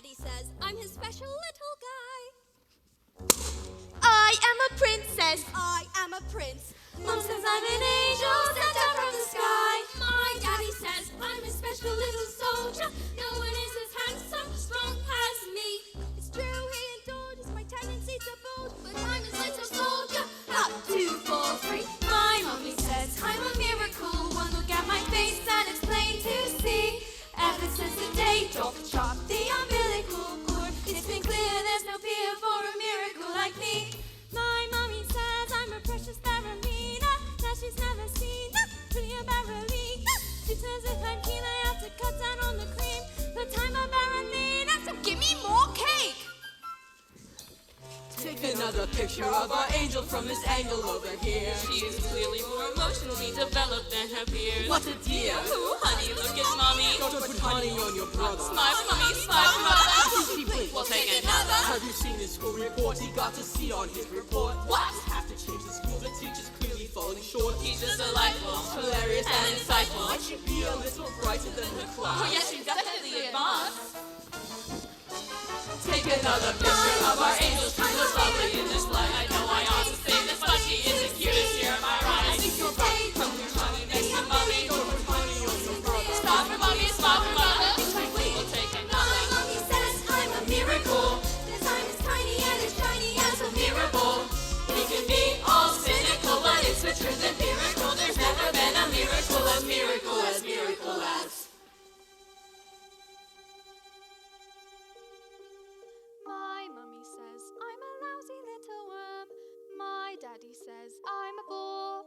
daddy says I'm his special little guy. I am a princess. I am a prince. Mom says I'm an angel sent down from the sky. My daddy says I'm a special little soldier. No one is as handsome, strong as me. It's true he indulges my tendency to bold, but I'm his little soldier. Up, 2, 4, 3. My mommy says I'm a miracle. One look at my face and it's plain to see. Ever since the day Doc chopped the umbilical cord, it's been clear there's no peer for a miracle like me. My mommy says I'm a precious ballerina. Now she's never seen a prettier ballerina. She says if I'm keen I have to cut down on the cream, but I'm a ballerina, so give me more cake. Take another picture of our angel from this angle over here. She is clearly more emotionally developed than her peers. What a dear! Ooh, honey, look at mommy. Don't put honey on your brother. Smile for mommy, smile for mother. She blinked. We'll take another. Have you seen his school report? He got a C on his report. What? Have to change the school, the teacher's clearly falling short. He's just delightful, Hilarious and insightful. Might she be a little brighter than her class? Oh yes, she's definitely advanced. Take another picture of our angel. She looks lovely in this light. I know I ought to say this, but she is the cutest here, am I right? I think you're right. Come here, honey, next to mommy. Don't put honey on your brother. Stop for mommy, stop for mother. We'll take My another. mommy says I'm a miracle. Cause I'm as tiny and as shiny as a miracle. We can be all cynical, but it's the truth and miracle. There's never been a miracle as miracle as miracle as. My mummy says I'm a lousy little worm. My daddy says I'm a bore.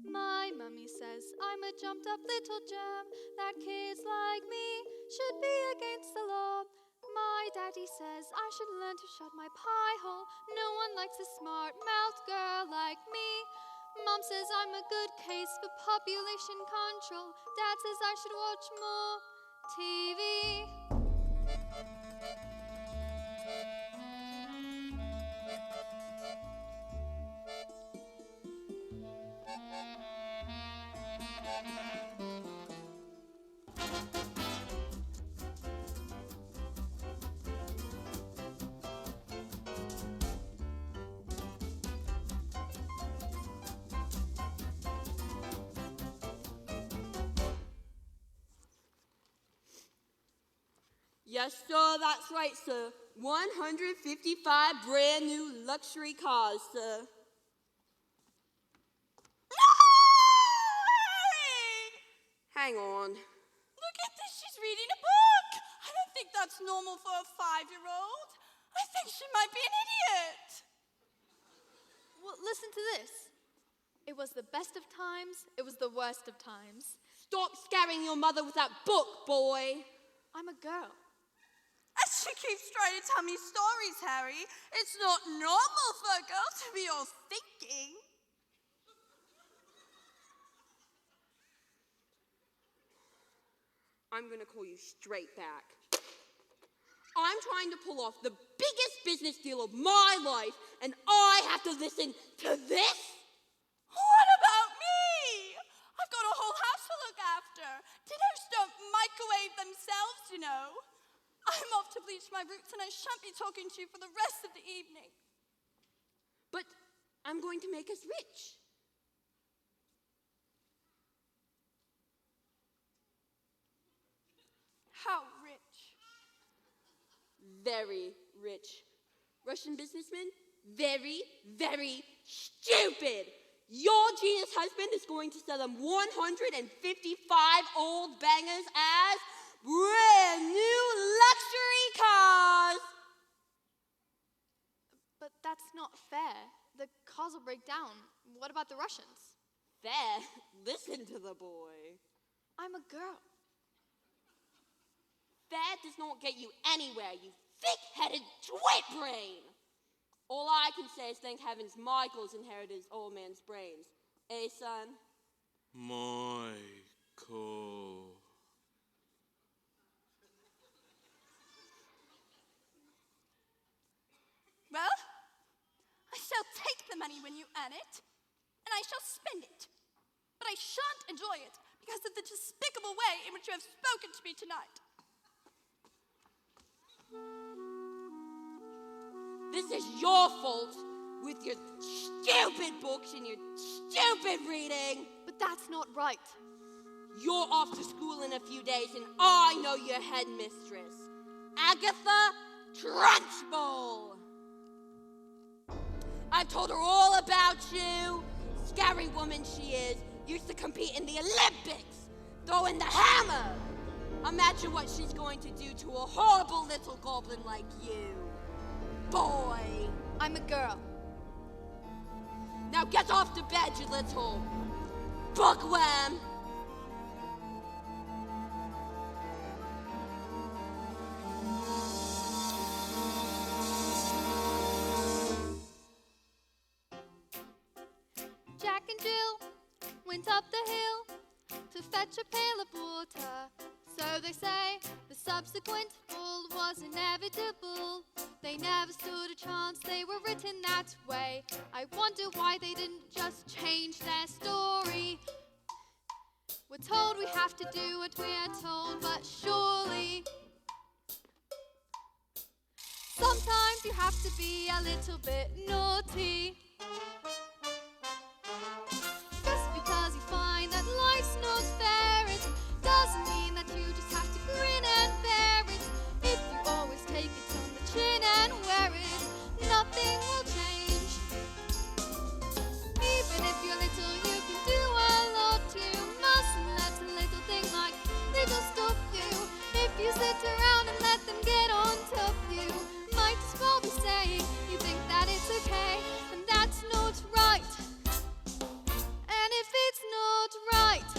My mummy says I'm a jumped up little germ, that kids like me should be against the law. My daddy says I should learn to shut my pie hole. No one likes a smart-mouthed girl like me. Mom says I'm a good case for population control. Dad says I should watch more TV. Yes, sir, that's right, sir. 155 brand new luxury cars, sir. Hang on. Look at this, she's reading a book. I don't think that's normal for a 5-year-old. I think she might be an idiot. Well, listen to this. It was the best of times, it was the worst of times. Stop scaring your mother with that book, boy. I'm a girl. As she keeps trying to tell me stories, Harry, it's not normal for a girl to be all thinking. I'm gonna call you straight back. I'm trying to pull off the biggest business deal of my life, and I have to listen to this? What about me? I've got a whole house to look after. Dinners don't microwave themselves, you know. I'm off to bleach my roots and I shan't be talking to you for the rest of the evening. But I'm going to make us rich. How rich? Very rich. Russian businessman? Very, very stupid. Your genius husband is going to sell them 155 old bangers as brand new luxury cars. But that's not fair. The cars will break down. What about the Russians? Fair? Listen to the boy. I'm a girl. Fair does not get you anywhere, you thick-headed twit brain. All I can say is thank heavens Michael's inherited his old man's brains. Eh, son? Michael. Well, I shall take the money when you earn it, and I shall spend it. But I shan't enjoy it because of the despicable way in which you have spoken to me tonight. this is your fault with your stupid books and your stupid reading. But that's not right. You're off to school in a few days, and I know your headmistress, Agatha Trunchbull. I've told her all about you. Scary woman she is. Used to compete in the Olympics, throwing the hammer. Imagine what she's going to do to a horrible little goblin like you. Boy. I'm a girl. Now get off to bed, you little bookworm. Jack and Jill went up the hill to fetch a pail of water. So they say the subsequent fall was inevitable. They never stood a chance, they were written that way. I wonder why they didn't just change their story. We're told we have to do what we're told, but surely sometimes you have to be a little bit naughty. Just because you find that life's not fair, it doesn't mean that you just have to grin and bear it. If you always take it on the chin and wear it, nothing will change. Even if you're little, you can do a lot. You mustn't let a little thing like little stop you. If you sit around and let them get on top you, might as well be saying you think that it's okay, and that's not right. And if it's not right,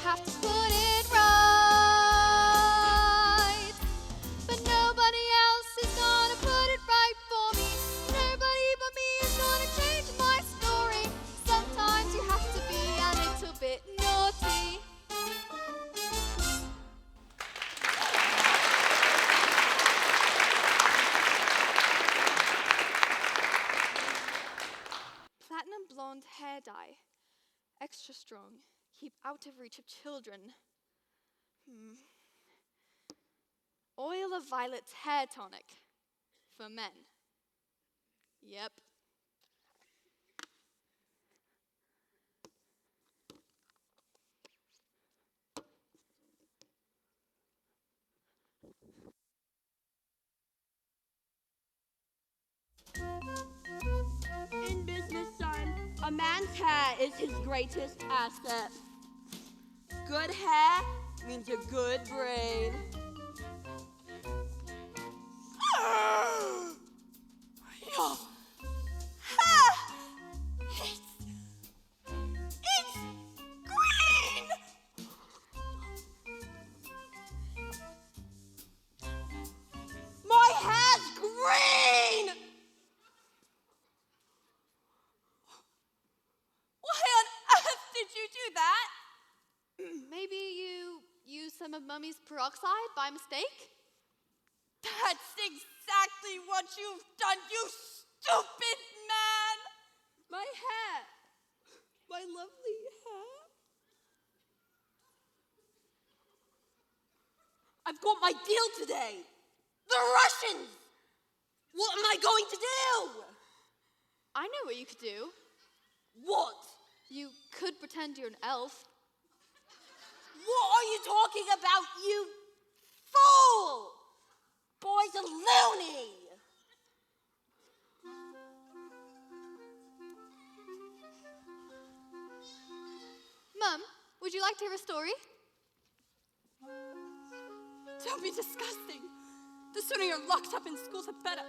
have to put it right. But nobody else is gonna put it right for me. Nobody but me is gonna change my story. Sometimes you have to be a little bit naughty. Platinum blonde hair dye. Extra strong. Keep out of reach of children. Oil of violets hair tonic. For men. Yep. In business, son, a man's hair is his greatest asset. Good hair means a good brain. Your hair, it's green. My hair's green! Why on earth did you do that? Maybe you used some of Mummy's peroxide by mistake? That's exactly what you've done, you stupid man. My hair. My lovely hair. I've got my deal today. The Russians! What am I going to do? I know what you could do. What? You could pretend you're an elf. What are you talking about, you fool? Boy's a loony. Mum, would you like to hear a story? Don't be disgusting. The sooner you're locked up in school, the better.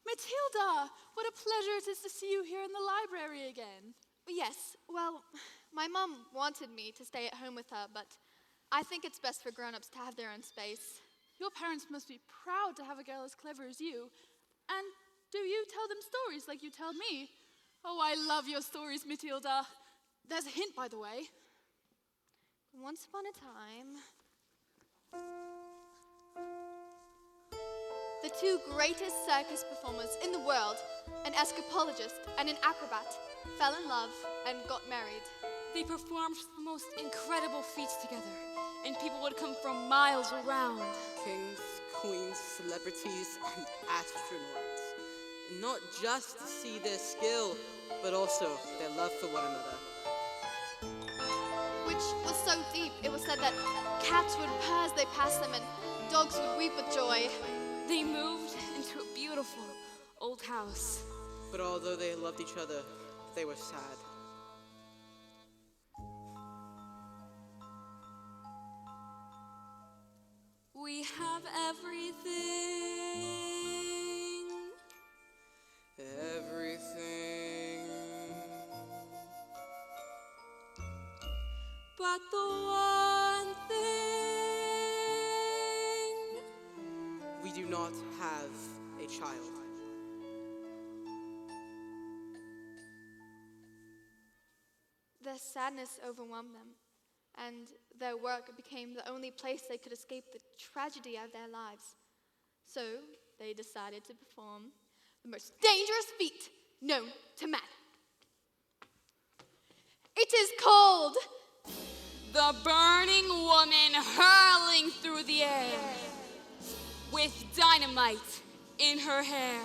Matilda, what a pleasure it is to see you here in the library again. Yes, well, my mum wanted me to stay at home with her, but I think it's best for grown-ups to have their own space. Your parents must be proud to have a girl as clever as you. And do you tell them stories like you tell me? Oh, I love your stories, Matilda. There's a hint, by the way. Once upon a time, the two greatest circus performers in the world, an escapologist and an acrobat, fell in love and got married. They performed the most incredible feats together, and people would come from miles around. Kings, queens, celebrities, and astronauts. And not just to see their skill, but also their love for one another. Which was so deep, it was said that cats would purr as they passed them and dogs would weep with joy. They moved into a beautiful old house. But although they loved each other, they were sad. We have everything. Everything. But the one thing. We do not have a child. Their sadness overwhelmed them, and their work became the only place they could escape the tragedy of their lives. So they decided to perform the most dangerous feat known to man. It is called The burning woman hurling through the air with dynamite in her hair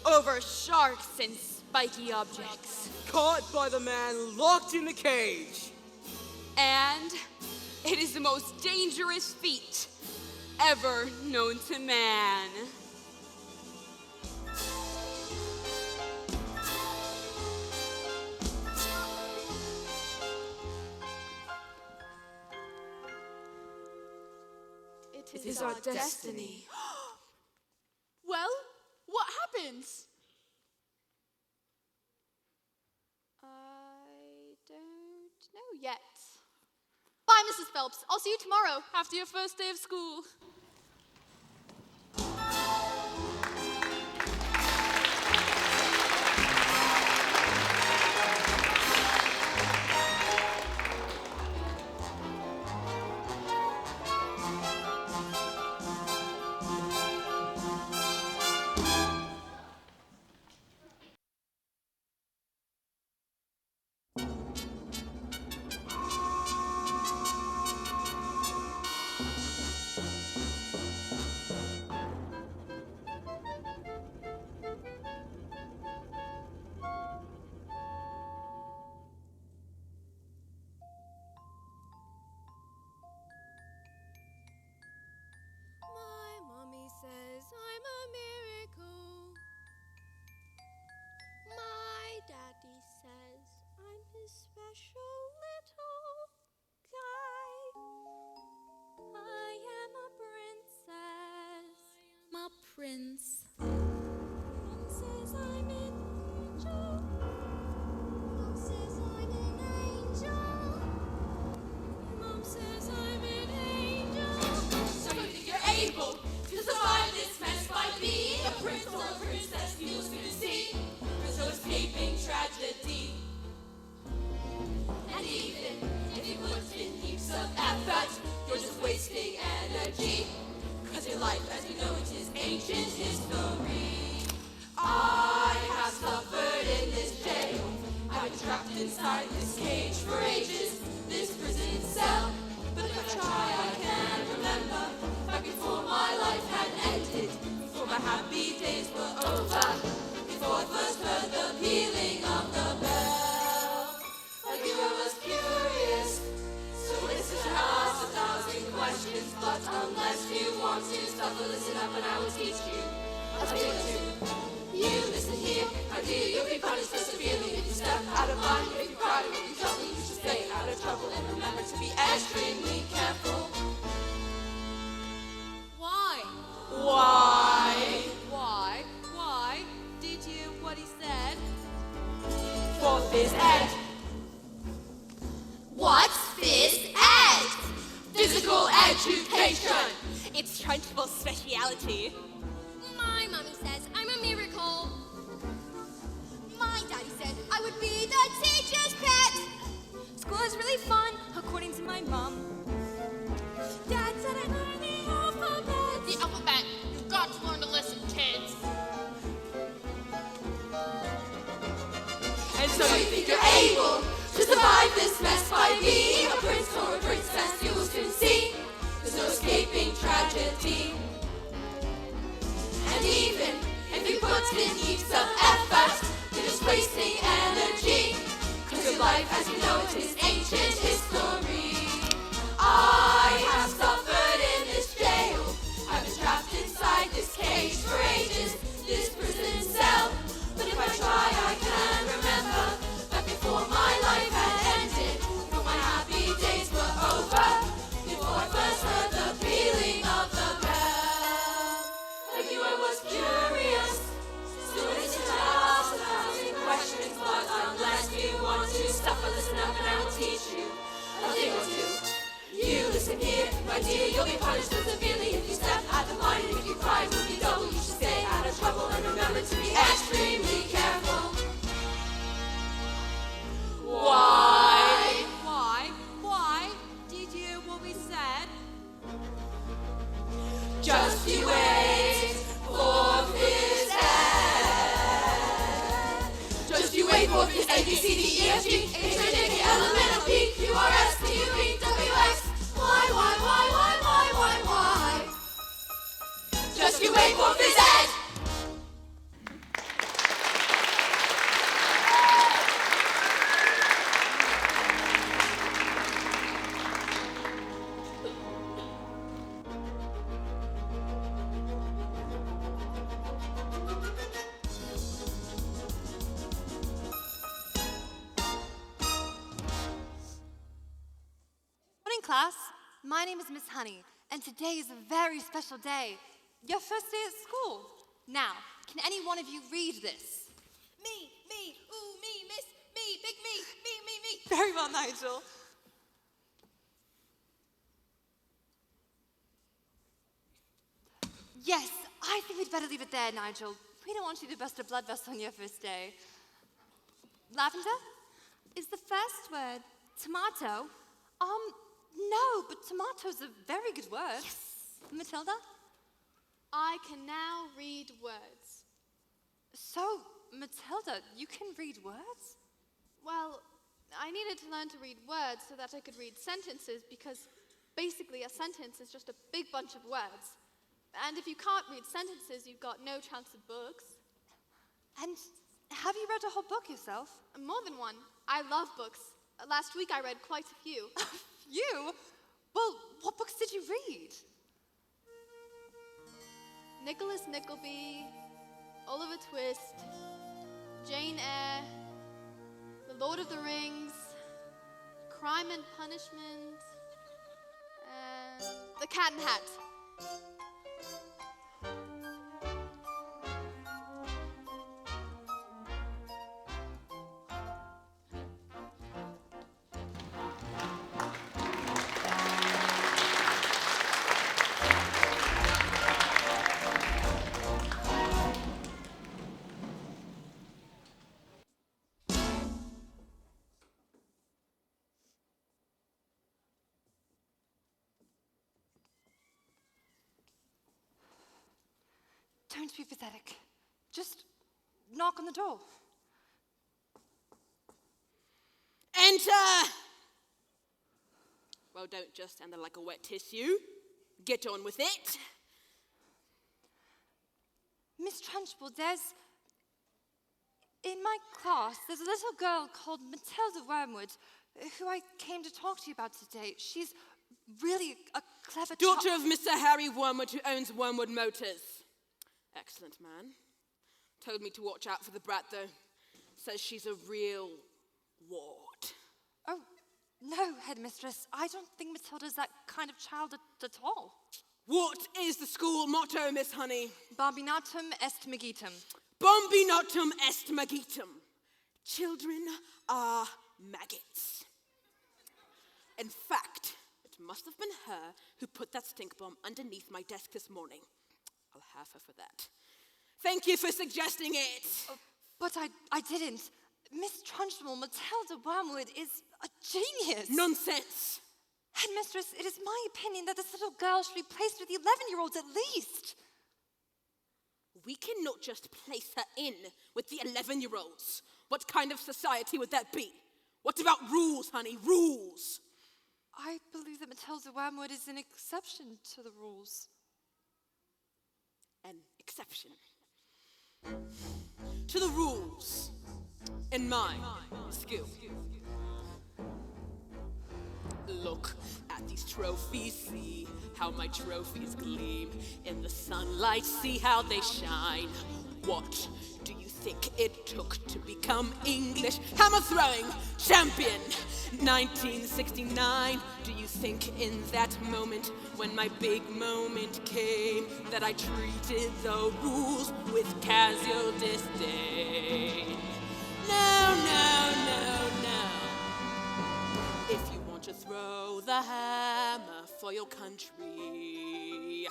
over sharks and spiky objects. Caught by the man locked in the cage. And it is the most dangerous feat ever known to man. It is our destiny. Well, what happens? I don't know yet. Bye, Mrs. Phelps. I'll see you tomorrow. After your first day of school. My mommy says I'm a miracle. My daddy says I'm his special little guy. I am a princess. My prince. Mom says I'm an angel. Mom says I'm an angel. Mom says I'm an angel. So you think you're able to survive this mess by being a prince or a princess you'll soon see. Cause you're escaping tragedy. And even if you put in heaps of effort, you're just wasting energy. Cause your life as you know it is ancient history. I have suffered in this jail. I've been trapped inside this cage for ages, this prison cell. But if I try, I can remember back before my life had ended, before my happy days were over, before I first heard the pealing of the bell. Like you I was curious, so listen to ask 1,000 questions. But unless you want to stop to listen up, and I will teach you. I'll tell you what to. You listen here, my dear, you'll be punished so severely if you step out of line. If you cry, it will be trouble. You should stay out of trouble and remember to be extremely careful. Why? Why? Why? Did you hear what he said? For phys ed. What's phys ed? Physical education. It's Trunchbull's speciality. My mommy says I'm a miracle. My daddy said I would be the teacher's pet. really fun, according to my mom. Dad said I learned the alphabet. The alphabet. You've got to learn to listen, kids. And so you think you're able to survive this mess by being a prince or a princess, you will soon see there's no escaping tragedy. And even if you put in heaps of effort, you're just wasting energy, 'cause your life as you know it is ancient history. I have suffered in this jail, I've been trapped inside this cage for ages, this prison cell. But if I try I can remember that before my life had ended, before my happy days were over, before I first heard the pealing of the bell. Like you I was curious, still into house of asking questions, but unless you want to suffer, listen up and I will teach you a thing or two. You listen here, my dear, you'll be punished so severely if you step out of line, and if you cry it will be double. You should stay out of trouble and remember to be extremely careful. Why? Why? Did you hear what we said? Just you wait for his head. Just you wait for his A, B, C, D, E, F, G, H, I, J, K, L, M, N, O, P, Q, R, S, T, U, V, W, X. Why? Just you wait for his head. Morning, class. My name is Miss Honey, and today is a very special day. Your first day at school. Now, can any one of you read this? Me, ooh, me, miss, me, big me. Very well, Nigel. Yes, I think we'd better leave it there, Nigel. We don't want you to burst a blood vessel on your first day. Lavender, is the first word tomato? No, but tomato's a very good word. Yes. Matilda? I can now read words. So, Matilda, you can read words? Well, I needed to learn to read words so that I could read sentences because basically a sentence is just a big bunch of words. And if you can't read sentences, you've got no chance at books. And have you read a whole book yourself? More than one. I love books. Last week I read quite a few. You? Well, what books did you read? Nicholas Nickleby, Oliver Twist, Jane Eyre, The Lord of the Rings, Crime and Punishment, and The Cat in the Hat. Don't be pathetic. Just knock on the door. Enter! Well, don't just stand there like a wet tissue. Get on with it. Miss Trunchbull, in my class, there's a little girl called Matilda Wormwood who I came to talk to you about today. She's really a clever Daughter of Mr. Harry Wormwood, who owns Wormwood Motors. Excellent man. Told me to watch out for the brat, though. Says she's a real wart. Oh, no, headmistress. I don't think Matilda's that kind of child at all. What is the school motto, Miss Honey? Bambinatum est magitum. Bambinatum est magitum. Children are maggots. In fact, it must have been her who put that stink bomb underneath my desk this morning. I'll have her for that. Thank you for suggesting it. But I didn't. Miss Trunchbull, Matilda Wormwood, is a genius. Nonsense! Headmistress, it is my opinion that this little girl should be placed with the 11-year-olds at least. We cannot just place her in with the 11-year-olds. What kind of society would that be? What about rules, honey? Rules! I believe that Matilda Wormwood is an exception to the rules. An exception to the rules in my school. Look at these trophies, see how my trophies gleam in the sunlight, see how they shine. What do you think it took to become English hammer throwing champion? 1969, do you think in that moment when my big moment came that I treated the rules with casual disdain? No, no, no, no. If you want to throw the hammer for your country,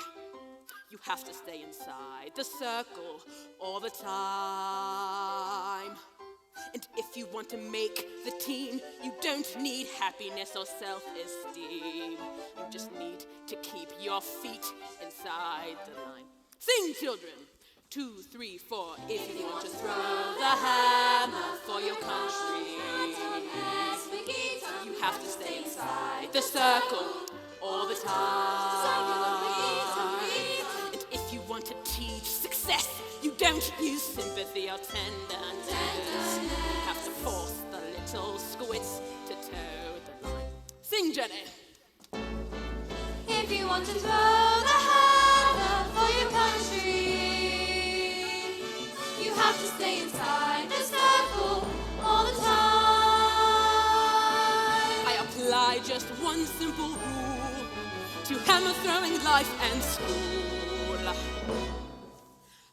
you have to stay inside the circle all the time. And if you want to make the team, you don't need happiness or self-esteem. You just need to keep your feet inside the line. Sing, children. 2, 3, 4. If you want to throw the hammer for your country, you have to stay inside the circle all the time. And if you want to teach success, you don't use sympathy or tenderness. You have to force the little squits to toe the line. Sing, Jenny. If you want to throw the hammer for your country, you have to stay inside the circle all the time. I apply just one simple rule to hammer throwing life and school.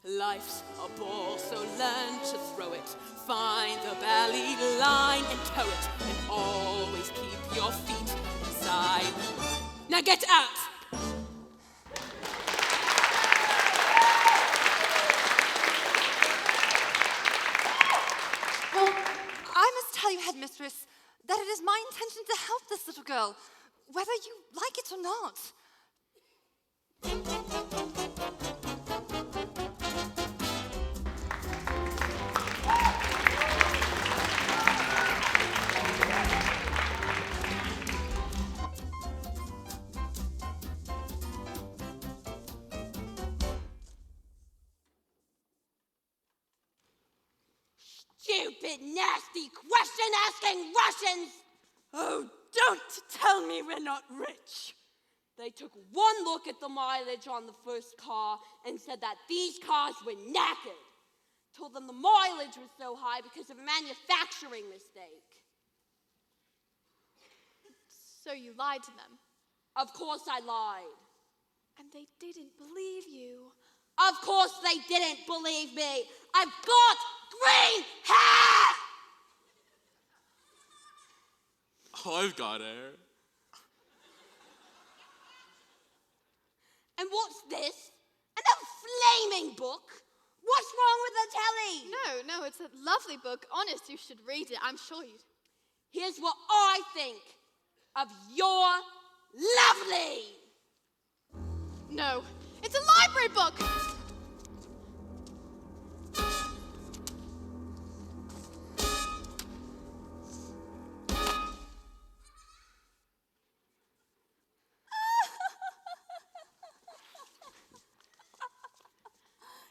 Life's a ball, so learn to throw it. Find the belly line and toe it, and always keep your feet inside. Now get out! Well, I must tell you, Headmistress, that it is my intention to help this little girl, whether you like it or not. Stupid, nasty, question-asking Russians! Oh, don't tell me we're not rich. They took one look at the mileage on the first car and said that these cars were knackered. Told them the mileage was so high because of a manufacturing mistake. So you lied to them. Of course I lied. And they didn't believe you. Of course they didn't believe me. I've got green hair! I've got hair. And what's this? Another flaming book? What's wrong with the telly? No, it's a lovely book. Honest, you should read it. I'm sure you'd. Here's what I think of your lovely. No, it's a library book.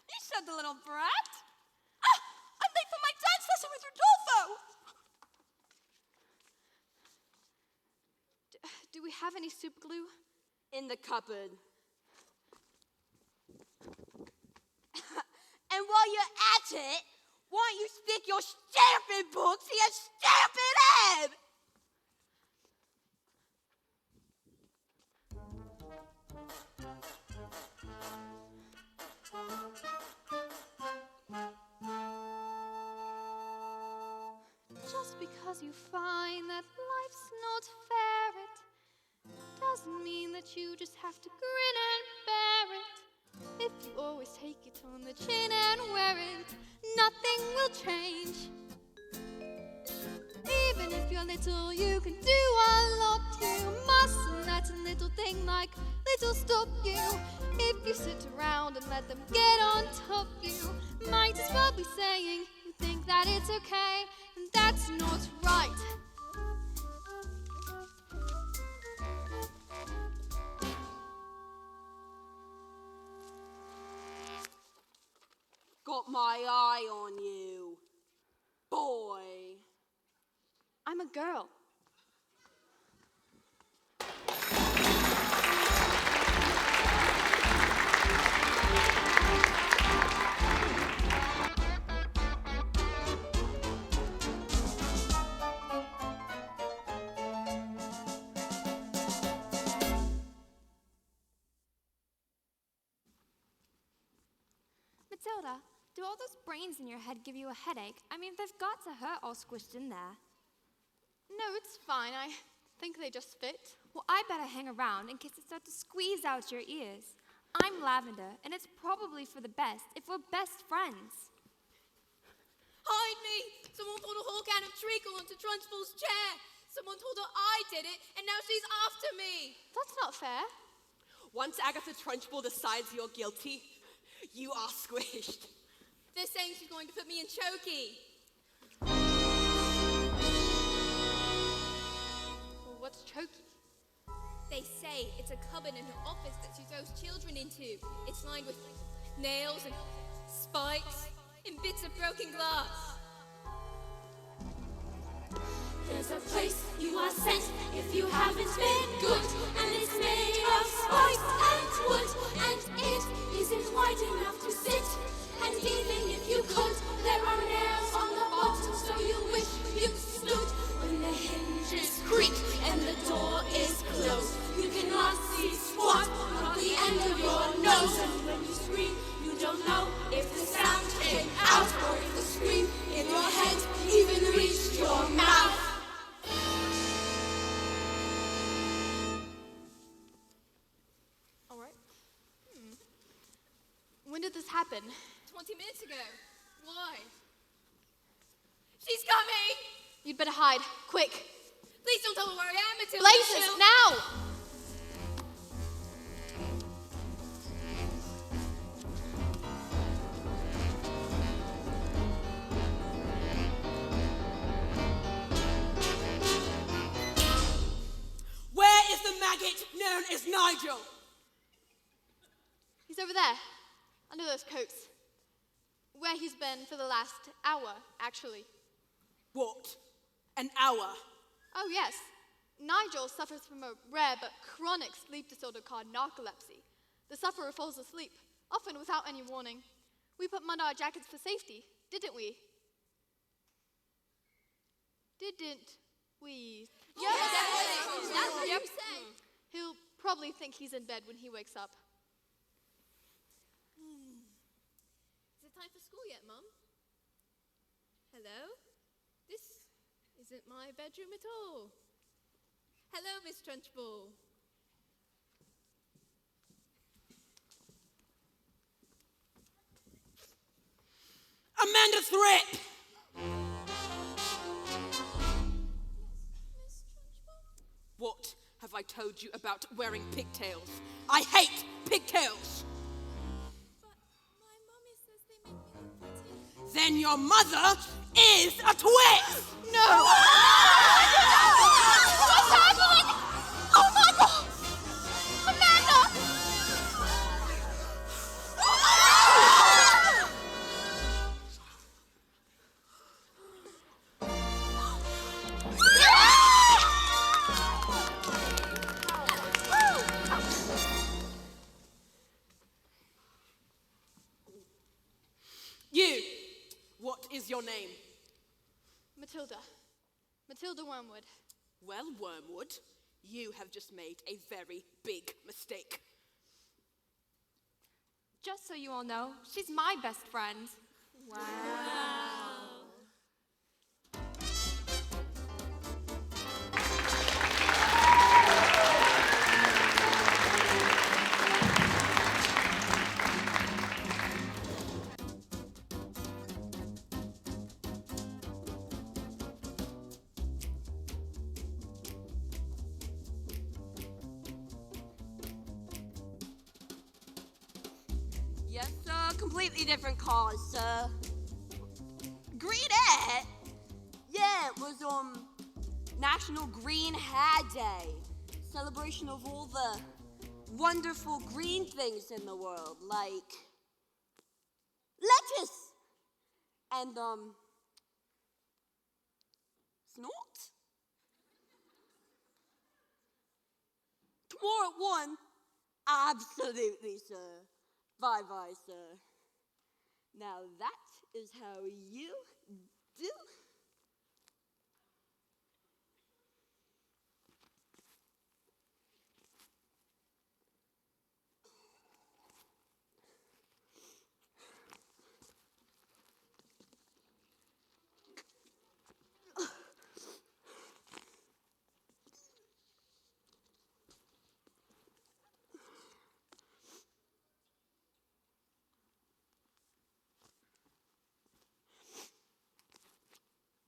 You said the little brat. Ah, I'm late for my dance lesson with Rodolfo. Do we have any super glue? In the cupboard. And while you're at it, why don't you stick your stupid books in your stupid head? Just because you find that life's not fair, it doesn't mean that you just have to grin and bear it. If you always take it on the chin and wear it, nothing will change. you're little, you can do a lot. You mustn't let a little thing like little stop you. If you sit around and let them get on top you, might as well be saying you think that it's okay, and that's not right. Got my eye on you, boy. I'm a girl. Matilda, do all those brains in your head give you a headache? I mean, they've got to hurt all squished in there. No, it's fine. I think they just fit. Well, I better hang around in case it starts to squeeze out your ears. I'm Lavender, and it's probably for the best if we're best friends. Hide me! Someone poured a whole can of treacle onto Trunchbull's chair. Someone told her I did it, and now she's after me. That's not fair. Once Agatha Trunchbull decides you're guilty, you are squished. They're saying she's going to put me in chokey. Well, what's chokey? They say it's a cupboard in her office that she throws children into. It's lined with nails and spikes and bits of broken glass. There's a place you are sent if you haven't been good, and it's made of spice and wood, and it isn't wide enough to sit. And even if you could, there are nails on the bottom, so you wish you stood. When the hinges creak and the door is closed, you cannot see squat on the end of your nose. And when you scream, you don't know if the sound came out or if the scream in your head even reached your mouth. All right. When did this happen? 20 minutes ago. Why? She's coming! You'd better hide. Quick. Please don't tell her where I am, Matilda. Blazes, She'll- now! Where is the maggot known as Nigel? He's over there, under those coats. Where he's been for the last hour, actually. What? An hour? Oh, yes. Nigel suffers from a rare but chronic sleep disorder called narcolepsy. The sufferer falls asleep, often without any warning. We put mud on our jackets for safety, didn't we? Didn't we? Yeah, definitely. That's what you say. He'll probably think he's in bed when he wakes up. Is it time for school yet, Mum? Hello? This isn't my bedroom at all. Hello, Miss Trunchbull. Amanda Thripp! What have I told you about wearing pigtails? I hate pigtails! But my mummy says they make me look pretty. Then your mother is a twit! No! What's happening? Oh my God! Amanda! You, what is your name? Matilda. Matilda Wormwood. Well, Wormwood, you have just made a very big mistake. Just so you all know, she's my best friend. Yes, sir. Completely different cause, sir. Greenette? Yeah, it was, National Green Hair Day. Celebration of all the wonderful green things in the world, like lettuce and, snort? Tomorrow at 1? Absolutely, sir. Bye-bye, sir. Now that is how you do.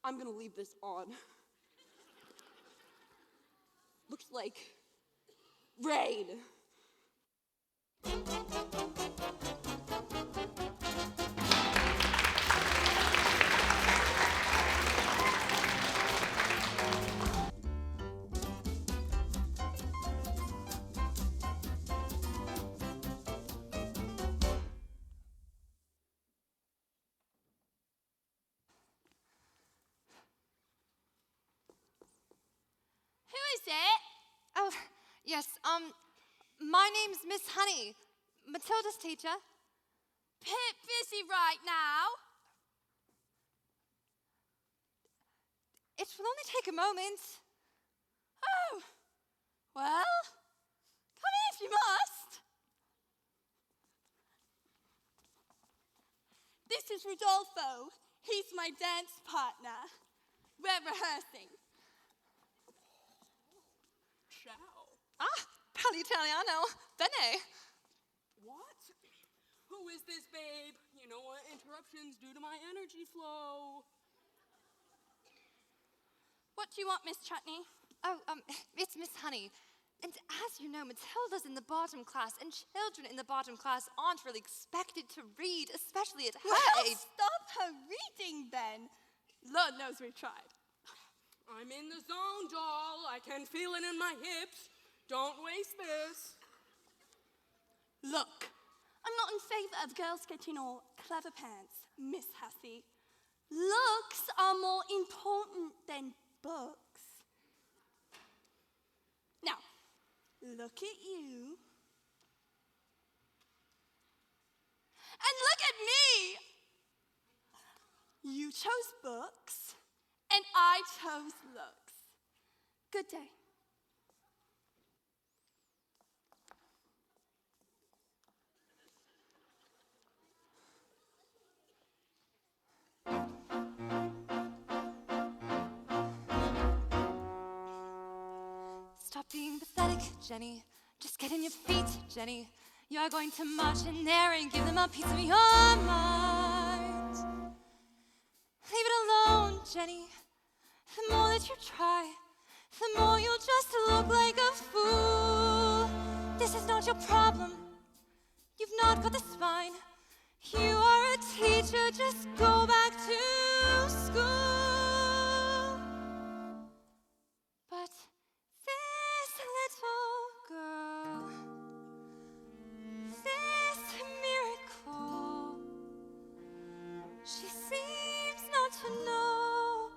I'm gonna leave this on. Looks like rain. Who is it? Oh, yes, my name's Miss Honey, Matilda's teacher. Bit busy right now. It will only take a moment. Oh, well, come in if you must. This is Rodolfo. He's my dance partner. We're rehearsing. Ciao. Ah, Pali Italiano, bene. What? Who is this, babe? You know what? Interruptions due to my energy flow. What do you want, Miss Chutney? Oh, it's Miss Honey. And as you know, Matilda's in the bottom class, and children in the bottom class aren't really expected to read, especially at her Well, age. stop her reading then. Lord knows we've tried. I'm in the zone, doll. I can feel it in my hips. Don't waste this. Look, I'm not in favor of girls getting all clever pants, Miss Hussey. Looks are more important than books. Now, look at you. And look at me. You chose books, and I chose looks. Good day. Stop being pathetic, Jenny. Just get in your feet, Jenny. You're going to march in there and give them a piece of your mind. Leave it alone, Jenny. The more that you try, the more you'll just look like a fool. This is not your problem. You've not got the spine. You are a teacher, just go back to school. But this little girl, this miracle, she seems not to know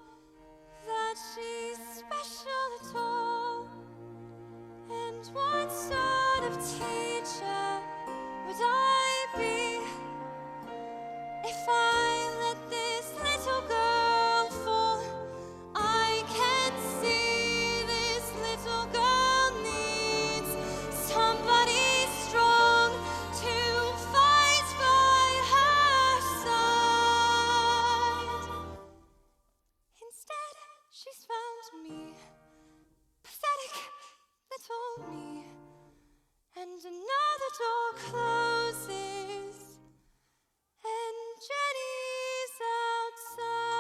that she's special at all. And what sort of teacher would I be if I let this little girl fall? I can see this little girl needs somebody strong to fight by her side. Instead, she's found me, pathetic little me, and another door closes, and Jenny's outside.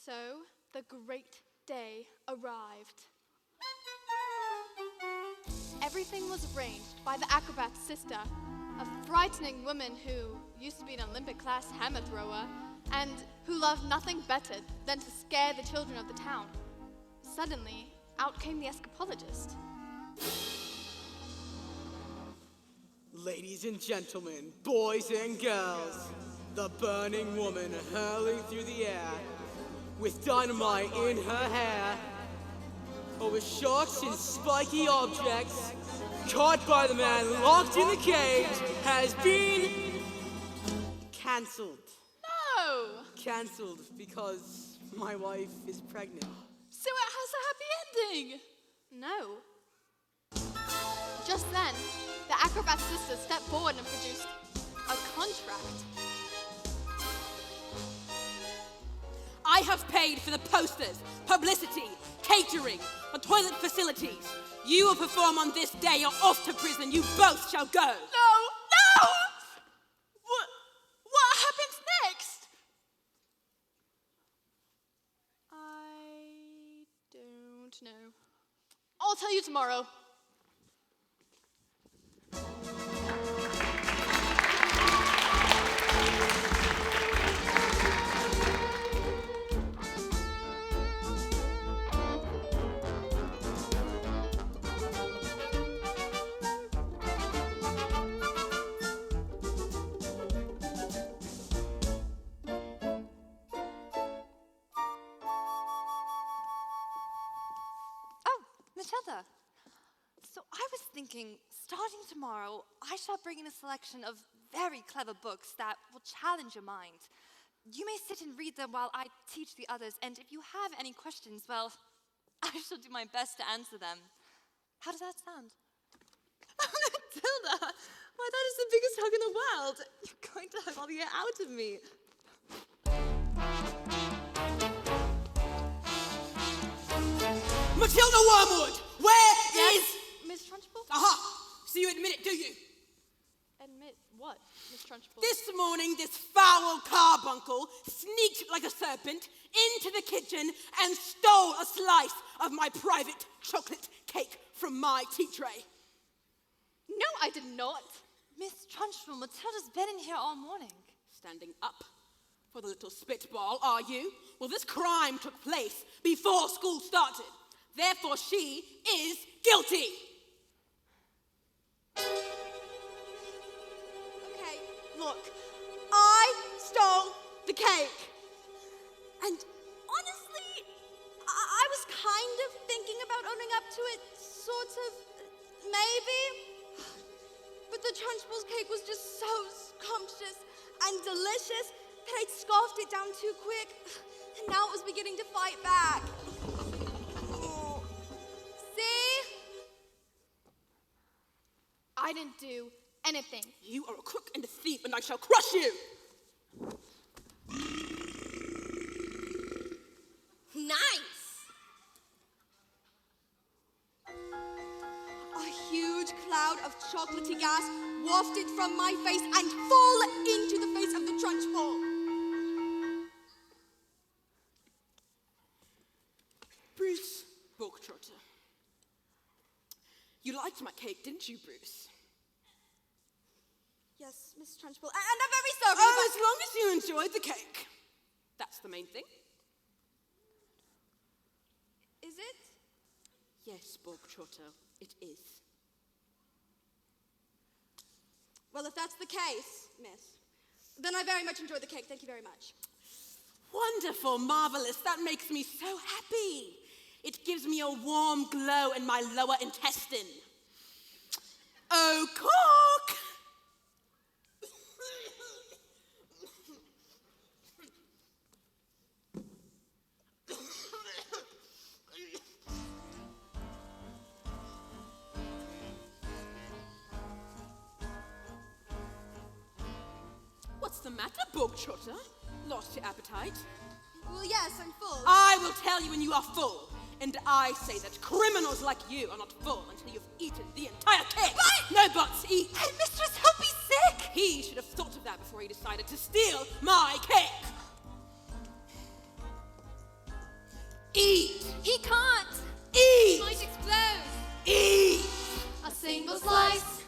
so the great day arrived. Everything was arranged by the acrobat's sister, a frightening woman who used to be an Olympic-class hammer thrower and who loved nothing better than to scare the children of the town. Suddenly, out came the escapologist. Ladies and gentlemen, boys and girls, the burning woman hurling through the air with dynamite in her hair over sharks and spiky objects, caught by the man locked in the cage, has been cancelled. No! Cancelled because my wife is pregnant. So it has a happy ending! No. Just then, the acrobat's sister stepped forward and produced a contract. I have paid for the posters, publicity, catering, the toilet facilities. You will perform on this day or off to prison. You both shall go. No! What happens next? I don't know. I'll tell you tomorrow. Matilda, so I was thinking, starting tomorrow, I shall bring in a selection of very clever books that will challenge your mind. You may sit and read them while I teach the others, and if you have any questions, well, I shall do my best to answer them. How does that sound? Matilda, why, that is the biggest hug in the world. You're going to hug all the air out of me. Matilda Wormwood, where is... Miss Trunchbull? Aha! So you admit it, do you? Admit what, Miss Trunchbull? This morning, this foul carbuncle sneaked like a serpent into the kitchen and stole a slice of my private chocolate cake from my tea tray. No, I did not. Miss Trunchbull, Matilda's been in here all morning. Standing up for the little spitball, are you? Well, this crime took place before school started. Therefore, she is guilty. Okay, look, I stole the cake. And honestly, I was kind of thinking about owning up to it, sort of, maybe. But the Trunchbull's cake was just so scrumptious and delicious that I'd scoffed it down too quick. And now it was beginning to fight back. I didn't do anything. You are a crook and a thief, and I shall crush you. Nice! A huge cloud of chocolatey gas wafted from my face and fall into the face of the Trunchbull. Bruce Bogtrotter. You liked my cake, didn't you, Bruce? Yes, Miss Trunchbull, and I'm very sorry. Oh, as long as you enjoyed the cake. That's the main thing. Is it? Yes, Bogtrotter, it is. Well, if that's the case, miss, then I very much enjoyed the cake. Thank you very much. Wonderful, marvelous. That makes me so happy. It gives me a warm glow in my lower intestine. Oh, cook! What's the matter, Bogtrotter? Lost your appetite? Well, yes, I'm full. I will tell you when you are full. And I say that criminals like you are not full until you've eaten the entire cake. But... No buts, eat. Hey, mistress, he'll be sick. He should have thought of that before he decided to steal my cake. Eat! He can't! Eat! Might explode. Eat! A single slice,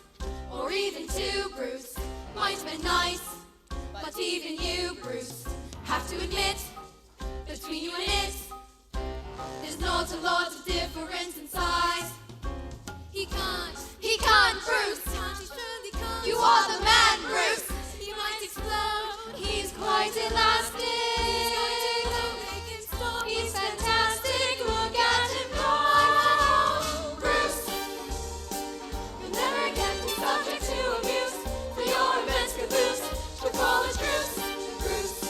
or even two, Bruce, might have been nice. But even you, Bruce, have to admit, between you and it, there's not a lot of difference in size. He can't, Bruce. He surely can't. You are the man, Bruce. He might explode. He's quite elastic. He's going to blow. They can stop. He's fantastic. Look at him go. Bruce, you'll never again be subject to abuse for your immense caboose. She'll call it truce. Bruce,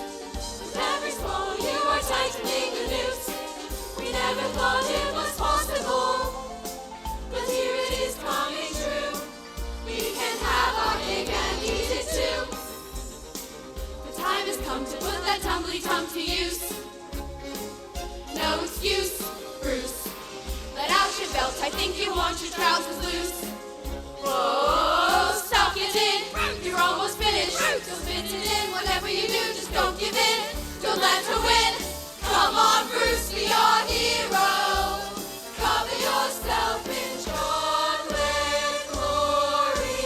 with every swallow you are tightening the noose. We never thought it was possible, but here it is coming true. We can have our cake and eat it too. The time has come to put that tumbly tum to use. No excuse, Bruce. Let out your belt, I think you want your trousers loose. Whoa, stuck it in. You're almost finished. Don't fit it in, whatever you do, just don't give in. Don't let her win. Come on, Bruce, be our hero. Cover yourself in chocolate glory.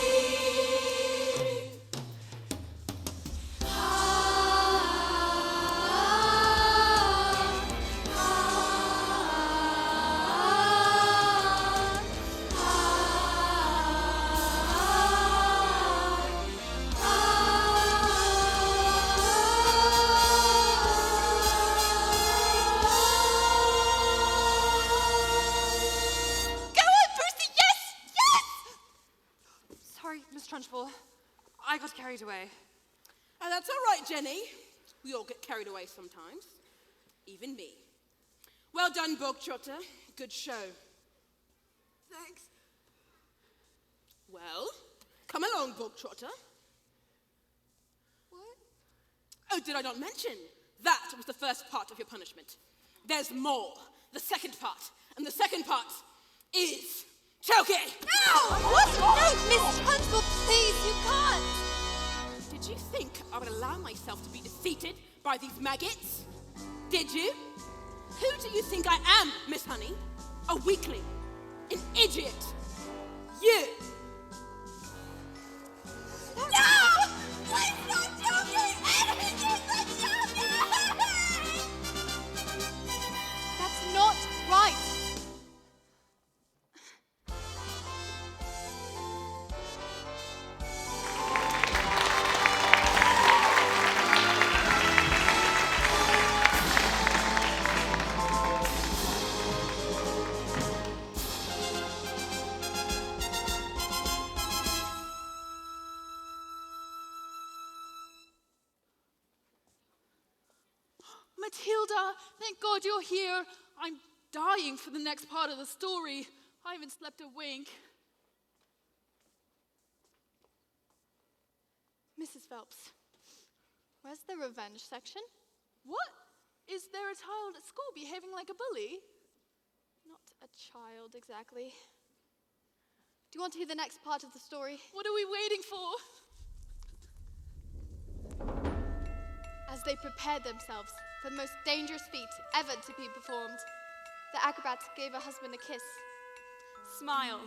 Sorry, Miss Trunchbull. I got carried away. And that's all right, Jenny. We all get carried away sometimes. Even me. Well done, Bog Trotter. Good show. Thanks. Well, come along, Bog Trotter. What? Oh, did I not mention? That was the first part of your punishment. There's more. The second part. And the second part is choking. What? No, Miss Trunchbull, please, you can't! Did you think I would allow myself to be defeated by these maggots? Did you? Who do you think I am, Miss Honey? A weakling? An idiot? You! No! Please don't do me! That's not right. Matilda, thank God you're here. I'm dying for the next part of the story. I haven't slept a wink. Mrs. Phelps, where's the revenge section? What? Is there a child at school behaving like a bully? Not a child, exactly. Do you want to hear the next part of the story? What are we waiting for? As they prepared themselves for the most dangerous feat ever to be performed, the acrobat gave her husband a kiss. Smile.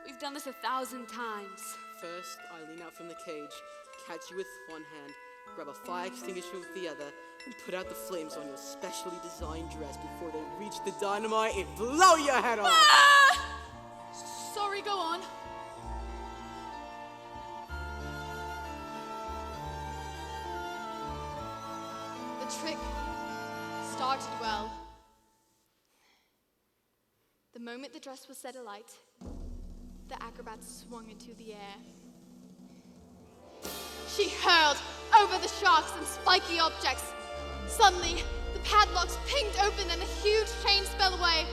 We've done this 1,000 times. First, I lean out from the cage, catch you with one hand, grab a fire extinguisher with the other, and put out the flames on your specially designed dress before they reach the dynamite and blow your head off! Ah! Sorry, go on. The trick started well. The moment the dress was set alight, the acrobat swung into the air. She hurled over the sharks and spiky objects. Suddenly, the padlocks pinged open and a huge chain fell away.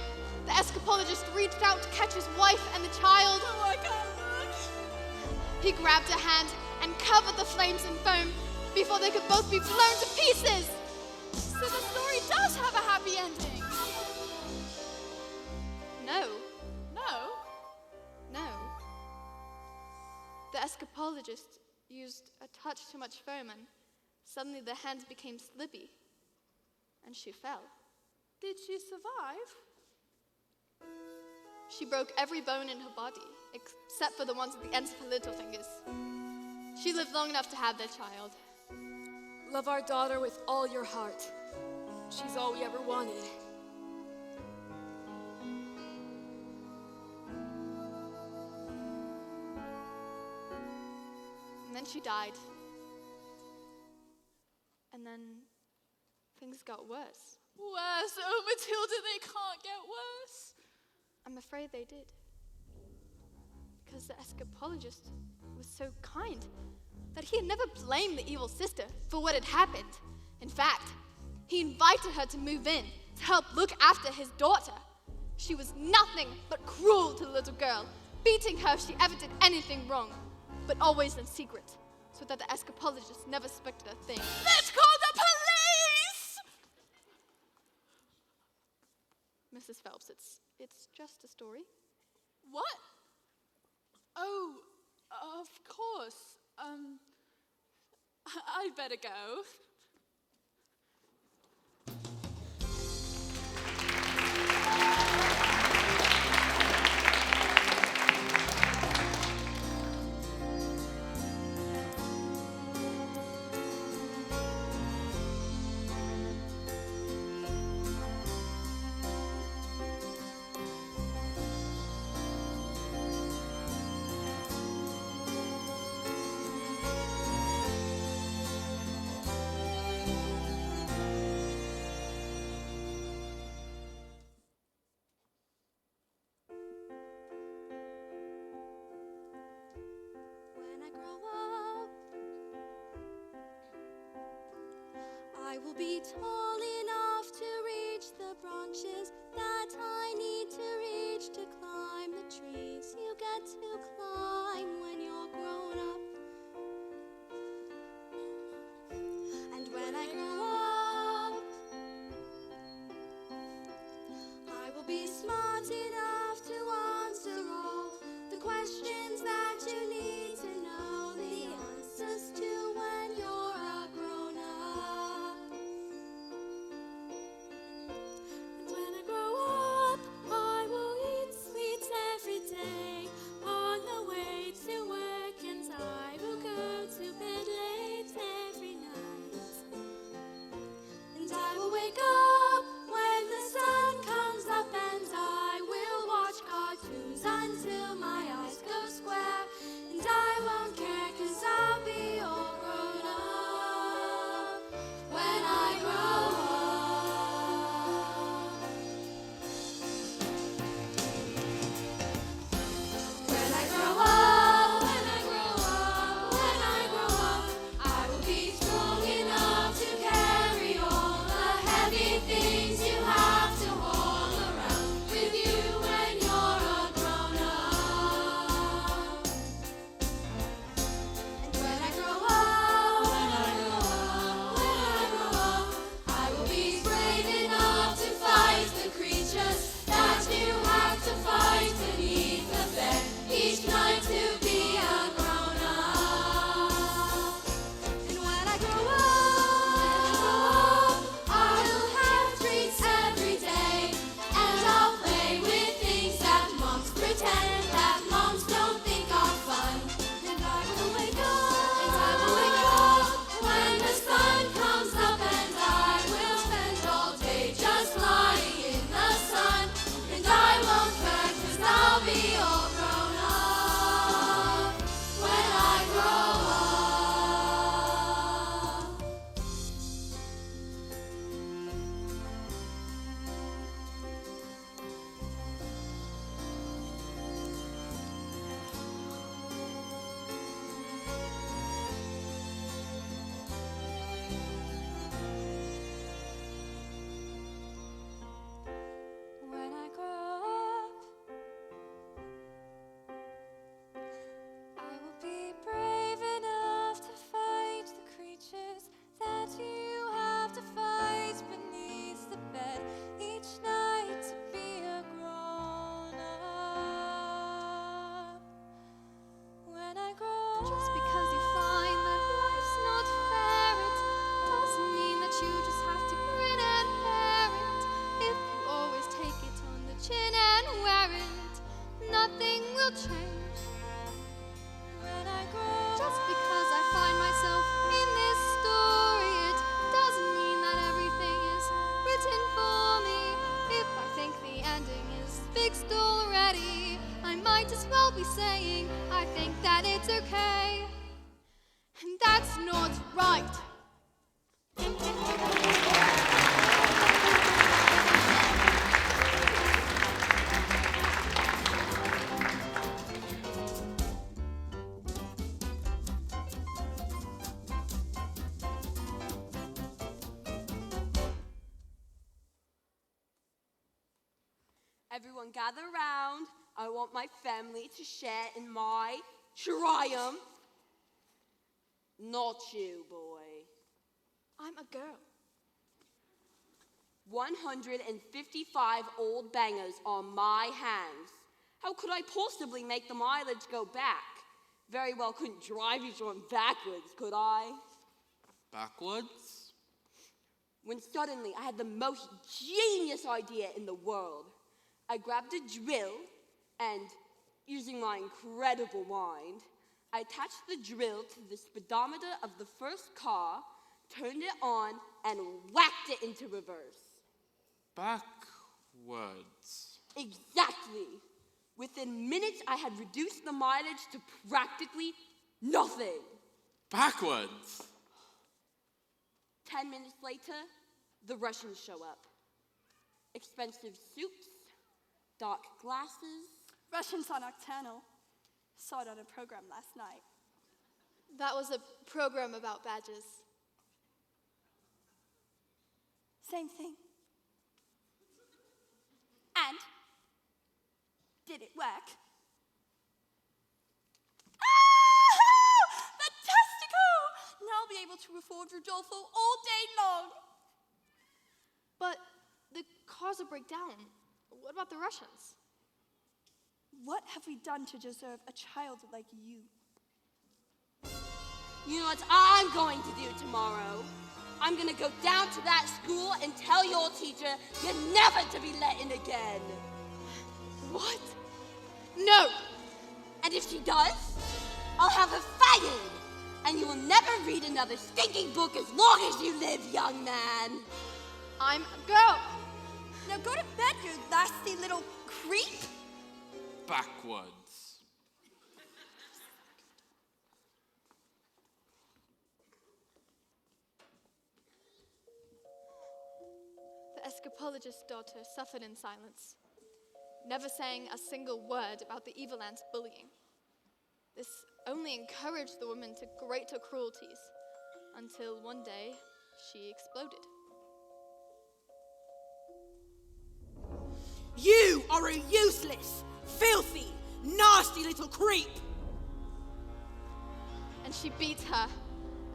The escapologist reached out to catch his wife and the child. Oh, I can't look. He grabbed her hand and covered the flames in foam before they could both be blown to pieces. So the story does have a happy ending. No, No? no. The escapologist used a touch too much foam and suddenly the hands became slippy and she fell. Did she survive? She broke every bone in her body, except for the ones at the ends of her little fingers. She lived long enough to have their child. Love our daughter with all your heart. She's all we ever wanted. And then she died. And then things got worse. Worse. Oh, Matilda, they can't get worse. I'm afraid they did. Because the escapologist was so kind that he had never blamed the evil sister for what had happened. In fact, he invited her to move in to help look after his daughter. She was nothing but cruel to the little girl, beating her if she ever did anything wrong, but always in secret, so that the escapologist never suspected a thing. Let's call the police! Mrs. Phelps, it's just a story. What? Oh, of course. I'd better go. I will be tall enough to reach the branches that I need to reach to climb the trees you get to climb when you're grown up. And when I grow up, I will be smart enough to answer all the questions that you need to know the answers to when you're a grown up. And when I grow up, I will eat sweets every day on the way to work, and I will go to bed late every night. And I will wake up when the sun comes up, and I will watch cartoons until my eyes go square. And I won't care, 'cause I'll be all grown up when I grow up. When I grow up, when I grow up, when I grow up, I will be strong enough to carry all the heavy things you have to haul around with you when you're a grown up. And when I grow up, when I grow up, when I grow up, I will be brave enough to fight the creatures that you have to fight beneath the bed each night to be a grown up. And when I grow up, I'll have treats every day, and I'll play with things that moms pretend that moms don't think are fun. And I will wake up when the sun comes up, and I will spend all day just lying in the sun. And I won't care, 'cause I'll be all grown up when I grow up. When I grow up, I will be brave enough to fight the creatures that you have to fight beneath the bed each night to be a grown up. When I grow up, Just because you find that life's not fair, it doesn't mean that you just have to grin and bear it. If That's not right. Everyone gather round. I want my family to share in my triumph. Not you, boy. I'm a girl. 155 old bangers on my hands. How could I possibly make the mileage go back? Very well couldn't drive each one backwards, could I? Backwards? When suddenly I had the most genius idea in the world. I grabbed a drill and, using my incredible mind, I attached the drill to the speedometer of the first car, turned it on, and whacked it into reverse. Backwards. Exactly. Within minutes, I had reduced the mileage to practically nothing. Backwards. 10 minutes later, the Russians show up. Expensive suits, dark glasses. Russians are nocturnal. Saw it on a program last night. That was a program about badges. Same thing. And did it work? Ah! Fantastico! Now I'll be able to afford Rodolfo all day long. But the cars will break down. What about the Russians? What have we done to deserve a child like you? You know what I'm going to do tomorrow? I'm going to go down to that school and tell your teacher you're never to be let in again. What? No! And if she does, I'll have her fired. And you will never read another stinking book as long as you live, young man. I'm a girl. Now go to bed, you nasty little creep. Backwards. The escapologist's daughter suffered in silence, never saying a single word about the evil aunt's bullying. This only encouraged the woman to greater cruelties, until one day she exploded. You are a useless, filthy, nasty little creep! And she beat her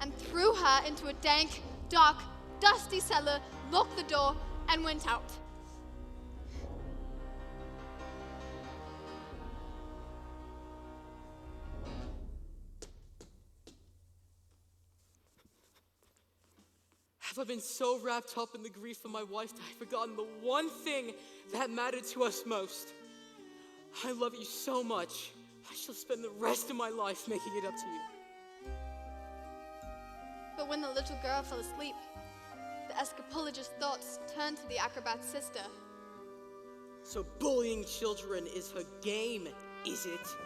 and threw her into a dank, dark, dusty cellar, locked the door, and went out. Have I been so wrapped up in the grief of my wife that I've forgotten the one thing that mattered to us most? I love you so much. I shall spend the rest of my life making it up to you. But when the little girl fell asleep, the escapologist's thoughts turned to the acrobat's sister. So bullying children is her game, is it?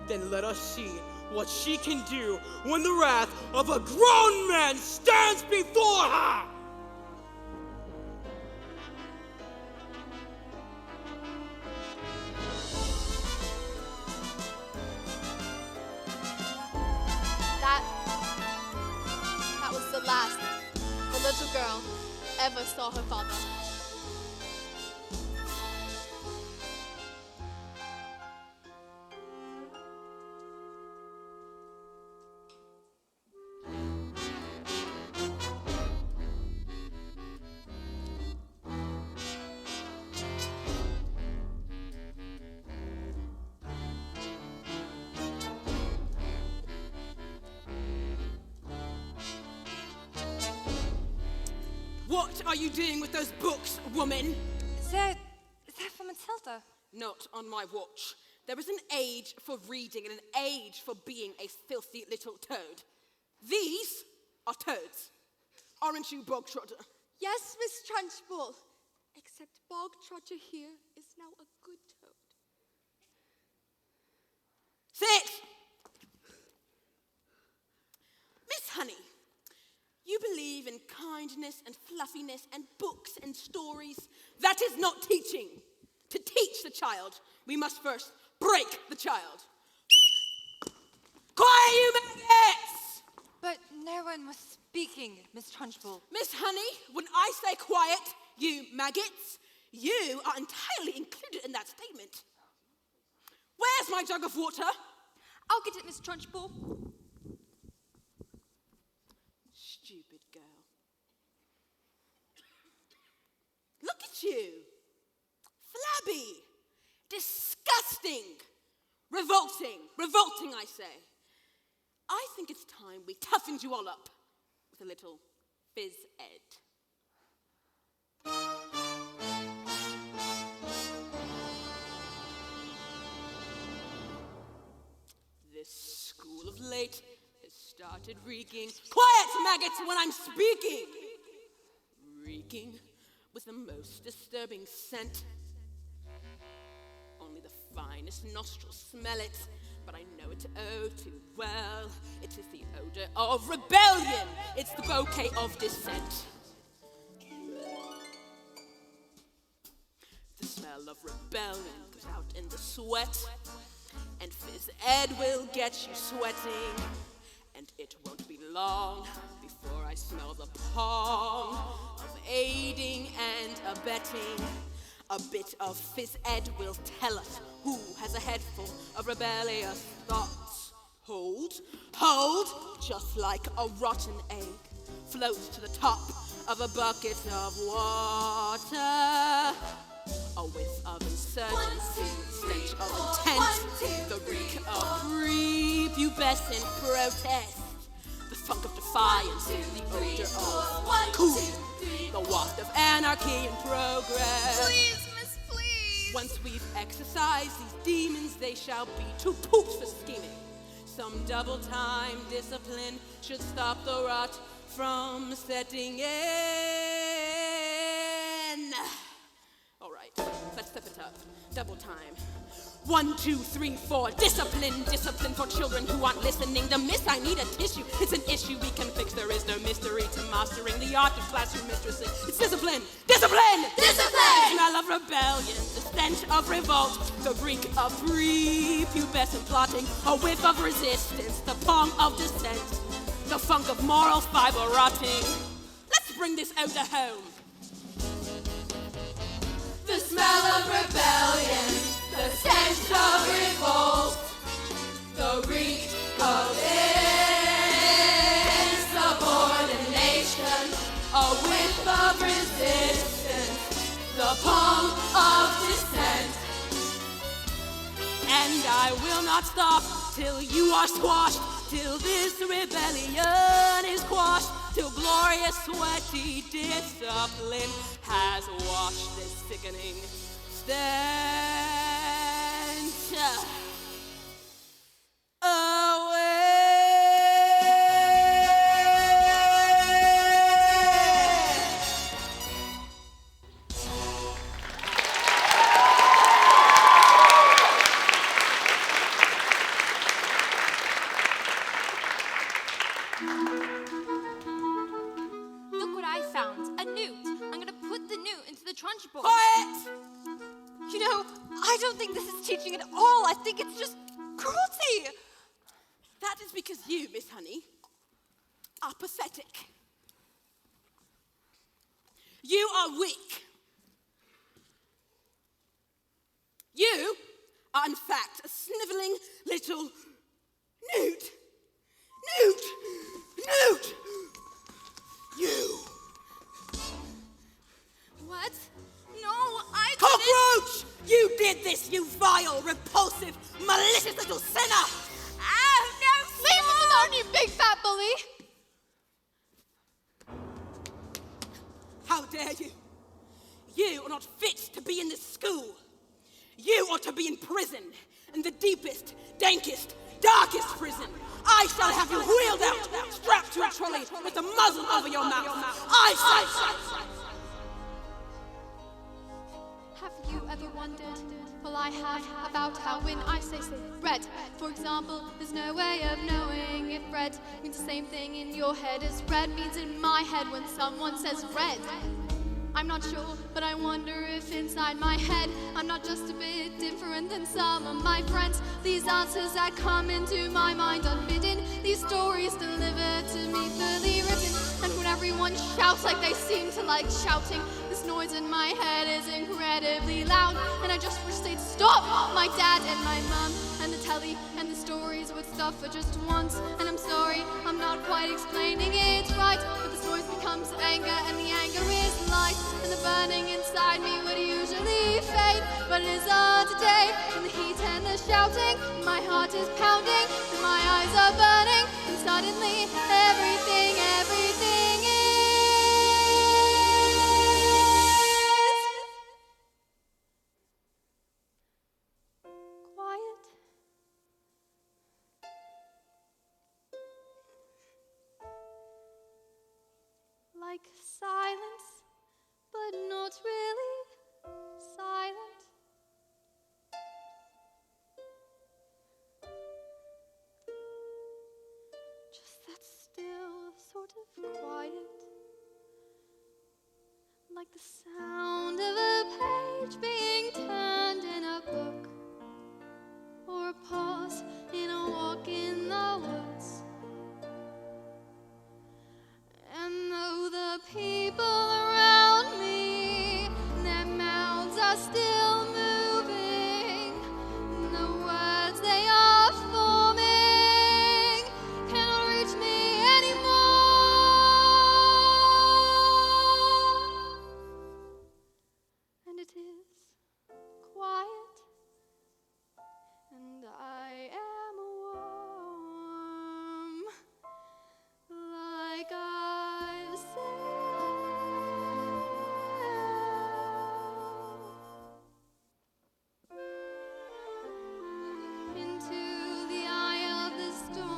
Then let us see what she can do when the wrath of a grown man stands before her! That was the last the little girl ever saw her father. What are you doing with those books, woman? They're for Matilda. Not on my watch. There is an age for reading and an age for being a filthy little toad. These are toads. Aren't you, Bog Trotter? Yes, Miss Trunchbull. Except Bog Trotter here is now a good toad. Sit! Miss Honey, kindness and fluffiness and books and stories. That is not teaching. To teach the child, we must first break the child. Quiet, you maggots! But no one was speaking, Miss Trunchbull. Miss Honey, when I say quiet, you maggots, you are entirely included in that statement. Where's my jug of water? I'll get it, Miss Trunchbull. Stupid girl. Look at you. Flabby. Disgusting. Revolting, I say. I think it's time we toughened you all up with a little phys ed. This school of late has started reeking. Quiet, maggots, when I'm speaking! Reeking with the most disturbing scent. Only the finest nostrils smell it, but I know it oh too well. It is the odor of rebellion. It's the bouquet of dissent. The smell of rebellion goes out in the sweat, and phys ed will get you sweating. And it won't be long before I smell the pong of aiding and abetting. A bit of phys ed will tell us who has a head full of rebellious thoughts. Hold, just like a rotten egg floats to the top of a bucket of water. A whiff of insurgency, stench of intent, the reek of prepubescent protest, the funk of defiance, the odor of cool, the waft of anarchy and progress. Please, miss, please. Once we've exorcised these demons, they shall be two poops for scheming. Some double-time discipline should stop the rot from setting in. All right, let's step it up. Double time. 1, 2, 3, 4. Discipline for children who aren't listening. The miss, I need a tissue. It's an issue we can fix. There is no mystery to mastering the art of classroom mistressing. It's discipline. The smell of rebellion, the stench of revolt, the reek of prepubescent plotting, a whiff of resistance, the pong of dissent, the funk of moral fiber rotting. Let's bring this odor home. The smell of rebellion, the stench of revolt, the reek of insubordination, a whiff of resistance, the palm of dissent. And I will not stop till you are squashed, till this rebellion is quashed, till glorious sweaty discipline has washed this sickening stench away. Look what I found. A newt. I'm going to put the newt into the Trunchbull. Quiet! You know, I don't think this is teaching at all. I think it's just cruelty. That is because you, Miss Honey, are pathetic. You are weak. You are, in fact, a sniveling little newt. Newt! You. What? No, I didn't. Cockroach! You did this, you vile, repulsive, malicious little sinner! Ow, no, Leave him alone, you big fat bully! How dare you? You are not fit to be in this school. You ought to be in prison, in the deepest, dankest, darkest prison. I shall have you wheeled out, strapped to a trolley with the muzzle over your mouth. I say. Have you ever wondered, for I have about how when I say red, for example, there's no way of knowing if red means the same thing in your head as red means in my head when someone says red. I'm not sure, but I wonder if inside my head I'm not just a bit different than some of my friends. These answers that come into my mind unbidden, these stories delivered to me fully written. And when everyone shouts like they seem to like shouting, this noise in my head is incredibly loud. And I just wish they'd stop, my dad and my mum and the telly and the stories would stop for just once. And I'm sorry, I'm not quite explaining it right, but this noise becomes anger and the anger is light. And the burning inside me would usually fade, but it isn't today. In the heat and the shouting, my heart is pounding, and my eyes are burning, and suddenly everything is quiet. Like silence, but not really silent. Just that still sort of quiet. Like the sound of a page being turned in a book, or a pause in a walk in the woods. And though the people around me, their mouths are still moving, the words they are forming cannot reach me anymore. And it is quiet, and I am warm, like I've sailed into the eye of the storm.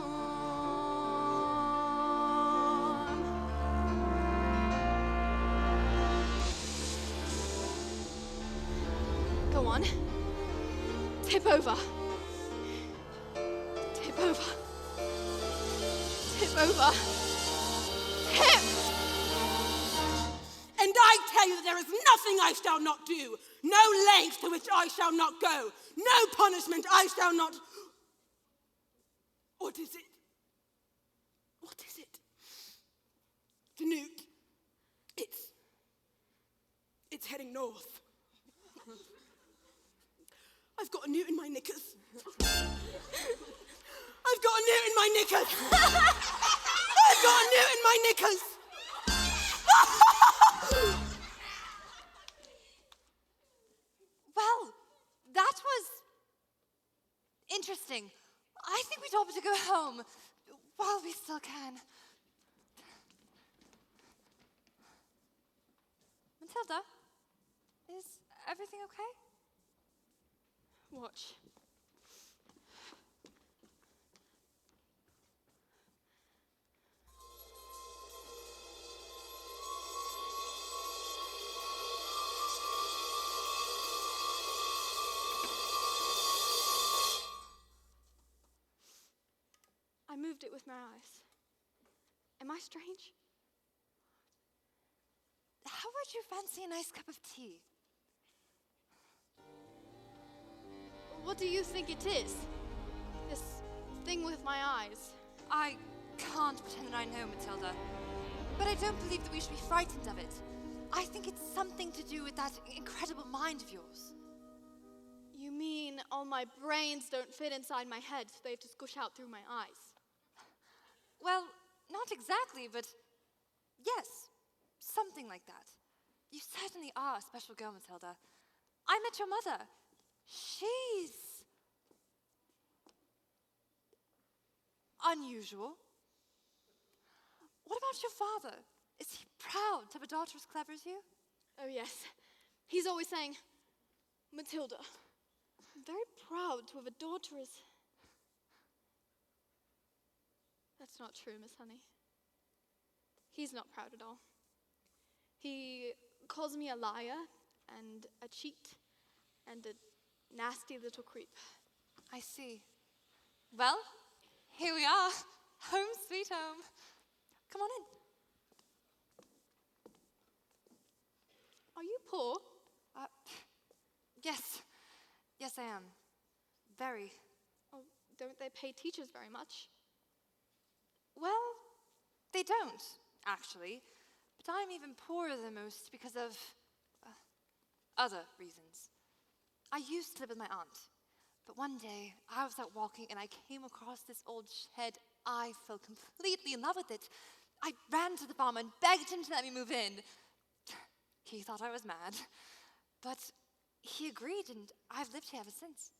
Go on. Tip over. Tip over. Tip over. Tip! And I tell you that there is nothing I shall not do, no length to which I shall not go, no punishment I shall not... What is it? What is it? The newt. It's heading north. I've got a newt in my knickers. I've got a newt in my knickers. I've got a newt in my knickers. Well, that was interesting. I think we'd all better go home while we still can. Matilda, is everything okay? Watch. I moved it with my eyes. Am I strange? How would you fancy a nice cup of tea? What do you think it is? This thing with my eyes. I can't pretend that I know, Matilda. But I don't believe that we should be frightened of it. I think it's something to do with that incredible mind of yours. You mean all my brains don't fit inside my head, so they have to squish out through my eyes? Well, not exactly, but yes, something like that. You certainly are a special girl, Matilda. I met your mother. She's unusual. What about your father? Is he proud to have a daughter as clever as you? Oh, yes. He's always saying, Matilda, I'm very proud to have a daughter as... That's not true, Miss Honey. He's not proud at all. He calls me a liar and a cheat and a nasty little creep. I see. Well, here we are. Home sweet home. Come on in. Are you poor? Yes. Yes, I am. Very. Oh, don't they pay teachers very much? Well, they don't, actually. But I'm even poorer than most because of other reasons. I used to live with my aunt. But one day, I was out walking and I came across this old shed. I fell completely in love with it. I ran to the farmer and begged him to let me move in. He thought I was mad. But he agreed, and I've lived here ever since.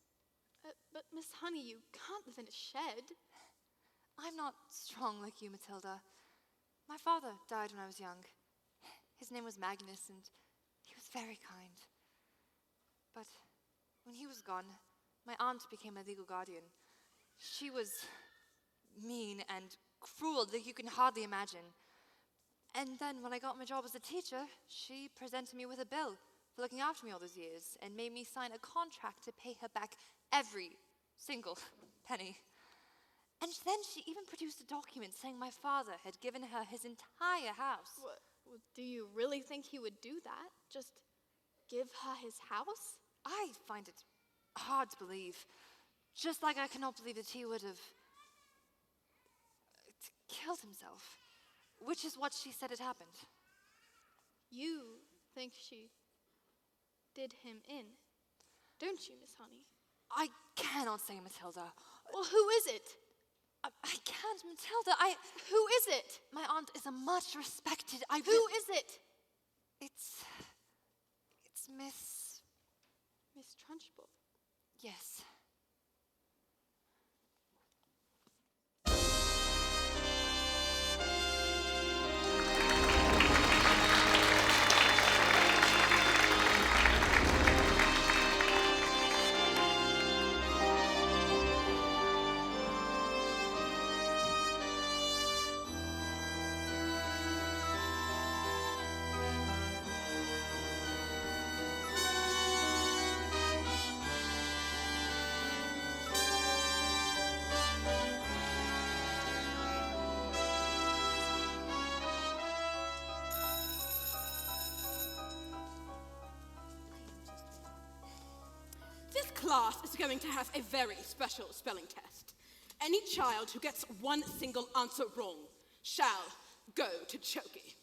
But Miss Honey, you can't live in a shed. I'm not strong like you, Matilda. My father died when I was young. His name was Magnus, and he was very kind. But when he was gone, my aunt became my legal guardian. She was mean and cruel that you can hardly imagine. And then when I got my job as a teacher, she presented me with a bill for looking after me all those years and made me sign a contract to pay her back every single penny. And then she even produced a document saying my father had given her his entire house. Well, do you really think he would do that? Just give her his house? I find it hard to believe. Just like I cannot believe that he would have killed himself, which is what she said had happened. You think she did him in, don't you, Miss Honey? I cannot say, Matilda. Well, who is it? I can't, Matilda. Who is it? My aunt is a much respected. Who is it? It's Miss Trunchbull. Yes. This class is going to have a very special spelling test. Any child who gets one single answer wrong shall go to Choky.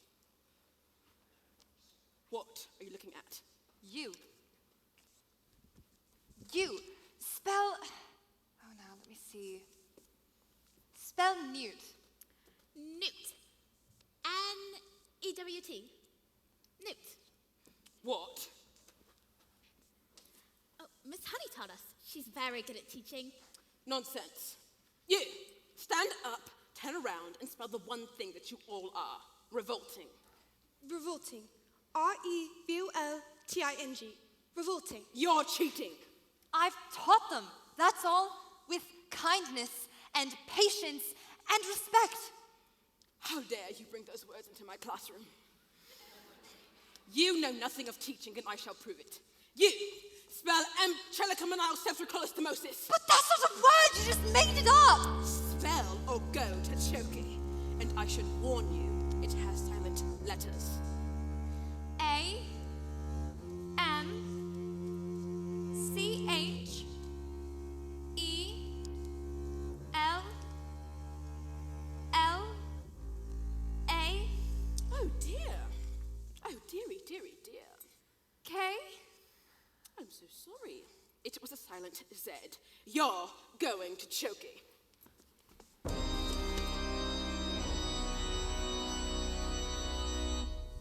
What are you looking at? You. Spell. Oh, now let me see. Spell newt. Newt. N-E-W-T. Newt. What? Oh, Miss Honey told us. She's very good at teaching. Nonsense. You, stand up, turn around, and spell the one thing that you all are. Revolting. Revolting. R-E-V-O-L-T-I-N-G. Revolting. You're cheating. I've taught them. That's all. With kindness and patience and respect. How dare you bring those words into my classroom? You know nothing of teaching, and I shall prove it. You, spell Empchelicomanial-Cephalocolisthemosis. But that's not a word! You just made it up! Spell or go to Choky. And I should warn you, it has silent letters. A-M-C-H-E-L-L-A. Oh dear. Oh dearie, dearie, dear. K? I'm so sorry. It was a silent Z. You're going to Choky.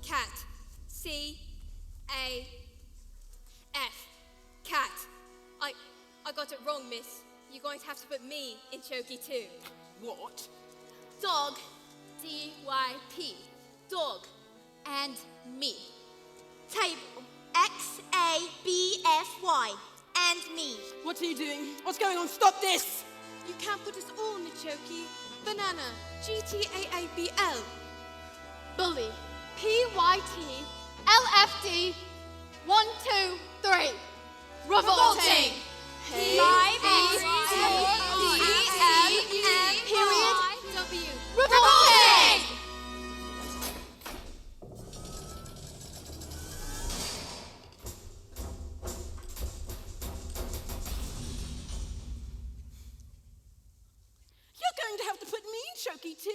Cat. C-A-F. Cat. I got it wrong, miss. You're going to have to put me in Choky too. What? Dog. D-Y-P. Dog. And me. Table. X-A-B-F-Y. And me. What are you doing? What's going on? Stop this! You can't put us all in the Choky. Banana. G-T-A-A-B-L. Bully. P-Y-T-L-F-D. 1, 2, 3. Revolting. Revolting! You're going to have to put me in chokey too.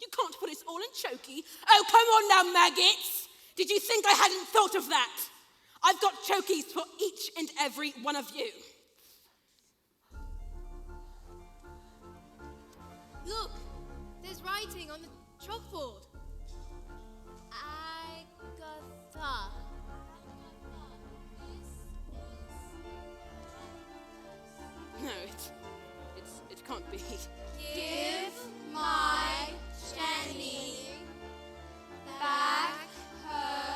You can't put us all in chokey. Oh, come on now, maggots. Did you think I hadn't thought of that? I've got chokeys for each and every one of you. Look, there's writing on the chalkboard. Agatha. No, it can't be. Give my Jenny back her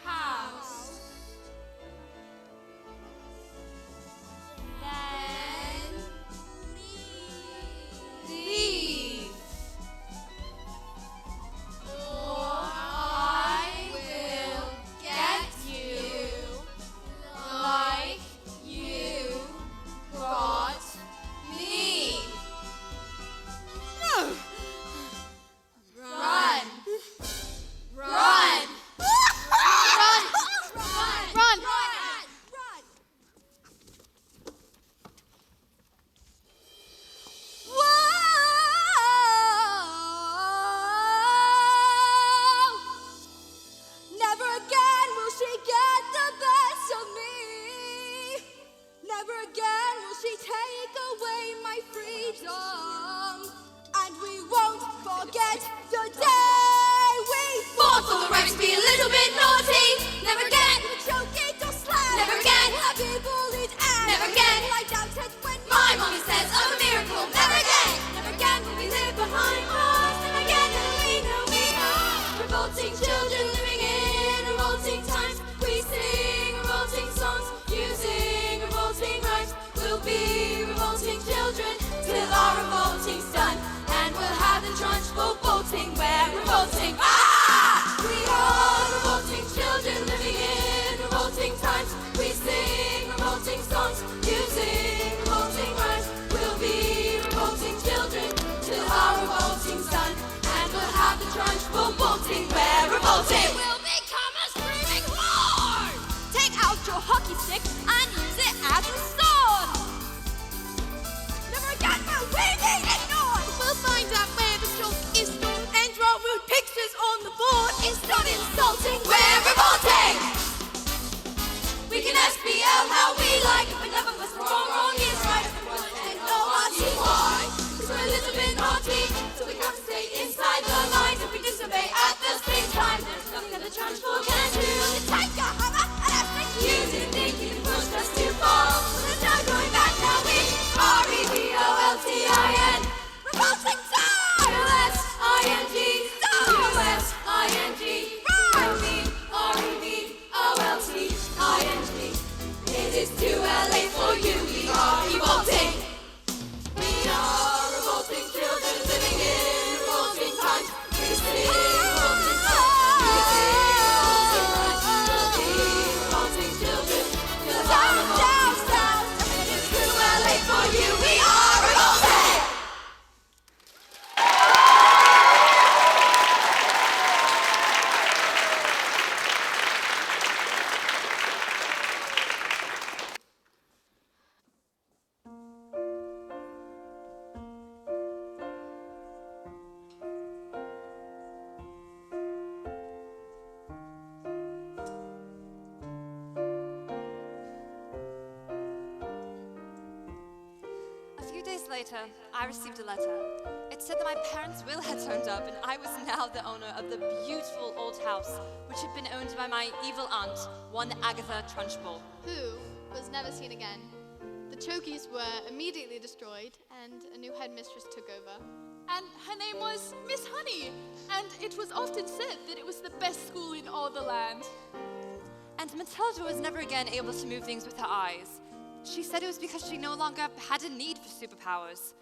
house. Then leave. Or I will get you like you got me. No! Run! Run! Run! Whoa! Never again will she get the best of me. Never again will she take away my freedom. And we won't forget the day we Fought for the right to be a little bit naughty. Never again. choked or slammed. Never again. Have you bullied and Never again. I doubted when My mommy says I'm a miracle. Never again. Never again will we live behind bars. Never again will we know we are revolting children living in revolting times. We sing revolting songs using revolting rhymes. We'll be revolting children till our revolting's done. And we'll have the trunch for bolting. We're revolting. We are revolting children living in revolting times. We sing revolting songs using revolting rhymes. We'll be revolting children till our revolting's done. And we'll have the trunch for bolting. We're revolting. We'll become a screaming horde. take out your hockey stick and use it as a sword. Never again will we be ignored. We'll find out where the chalk is stored and draw rude pictures on the board. It's not insulting, we're revolting. We can SPL how we like it, but none of us wrong, wrong is right. And O-R-T-Y, 'cause we're a little bit naughty, so we have to stay inside the lines. If we disobey at the same time, there's nothing that the transport can do. Take your hammer and a stick. You didn't think you could push us too far, so there's no going back now. We R-E-V-O-L-T-I-N. Revolting time. U-S-I-N-G, U-S-I-N-G, R-E-V-O-L-T-I-N-G. It is too late for you, we are revolting. We are revolting children living in revolting times. We sing revolting songs, we sing revolting rhymes. We'll be revolting children till our revolting's done. It is too late for you, we are revolting. A few days later, I received a letter. It said that my parents' will had turned up and I was now the owner of the beautiful old house, which had been owned by my evil aunt, one Agatha Trunchbull. Who was never seen again. The chokies were immediately destroyed, and a new headmistress took over. And her name was Miss Honey, and it was often said that it was the best school in all the land. And Matilda was never again able to move things with her eyes. She said it was because she no longer had a need for superpowers.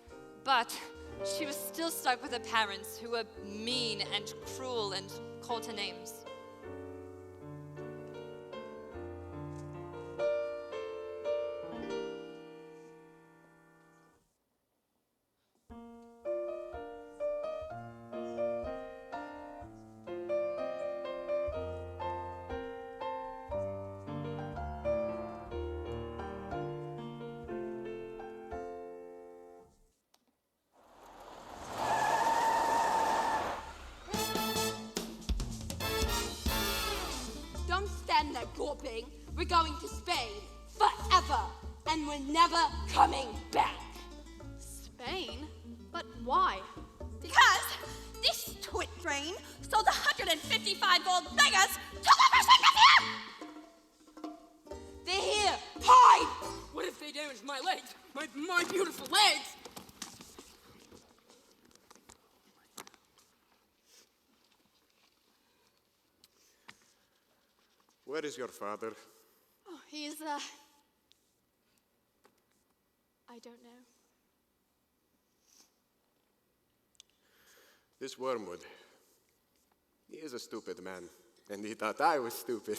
But she was still stuck with her parents, who were mean and cruel and called her names. and they're gawping. We're going to Spain forever, and we're never coming back. Spain? But why? Because this twit brain sold 155 gold beggars to the here! They're here. Hide! What if they damage my legs? My beautiful legs! Where is your father? Oh, he's, I don't know. This Wormwood. He is a stupid man, and he thought I was stupid,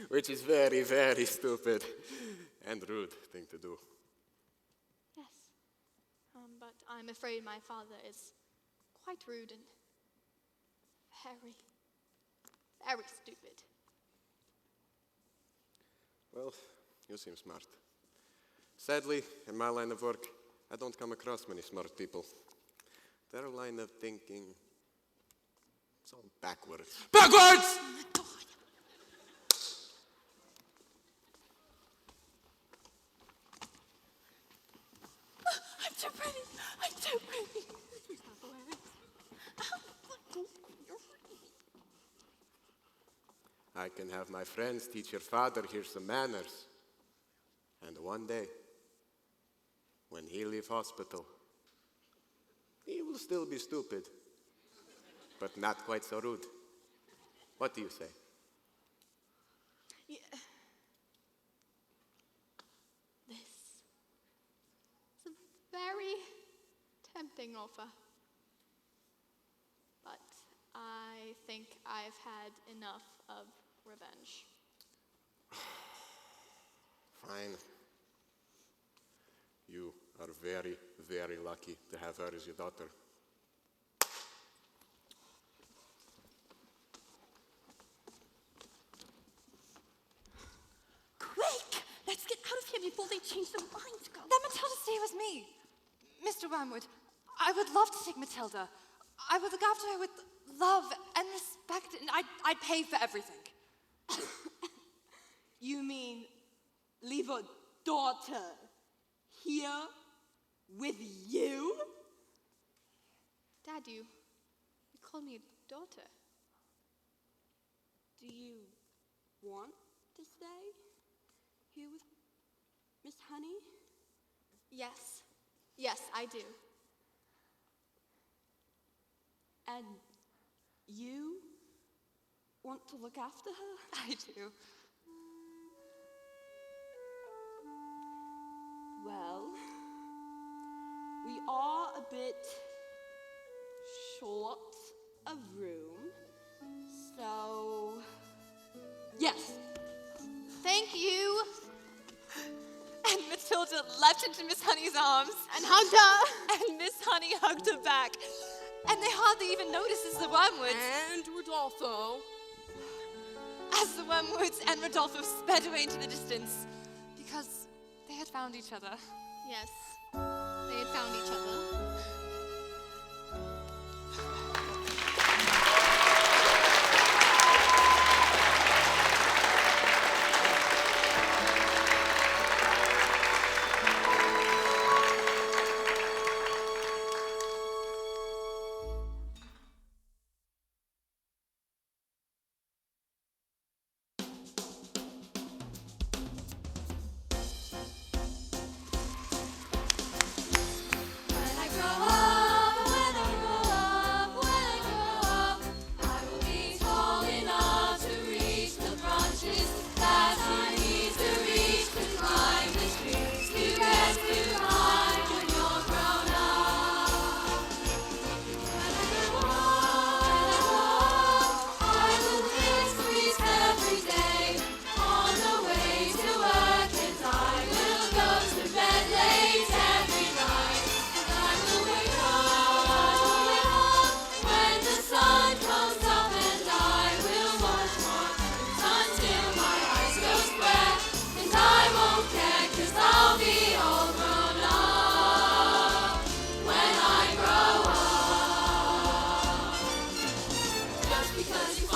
which is very, very stupid and rude thing to do. Yes. But I'm afraid my father is quite rude and very, very stupid. Well, you seem smart. Sadly, in my line of work, I don't come across many smart people. Their line of thinking, it's all backwards. Backwards! I'm too pretty. I'm too pretty. I can have my friends teach your father here some manners. And one day, when he leave hospital, he will still be stupid, but not quite so rude. What do you say? Yeah. This is a very tempting offer. But I think I've had enough of revenge. Fine. You are very, very lucky to have her as your daughter. Quick! Let's get out of here before they change their minds. Go. Let Matilda stay with me. Mr. Wormwood, I would love to take Matilda. I would look after her with love and respect, and I'd pay for everything. You mean leave a daughter here with you? Dad, you called me a daughter. Do you want to stay here with Miss Honey? Yes. Yes, I do. And you want to look after her? I do. Well, we are a bit short of room, so yes. Thank you. And Matilda leapt into Miss Honey's arms And hugged her. and Miss Honey hugged her back. And they hardly even noticed as the Wormwoods. And Rodolfo. As the Wormwoods and Rodolfo sped away into the distance, because they had found each other. Yes, they had found each other. Because you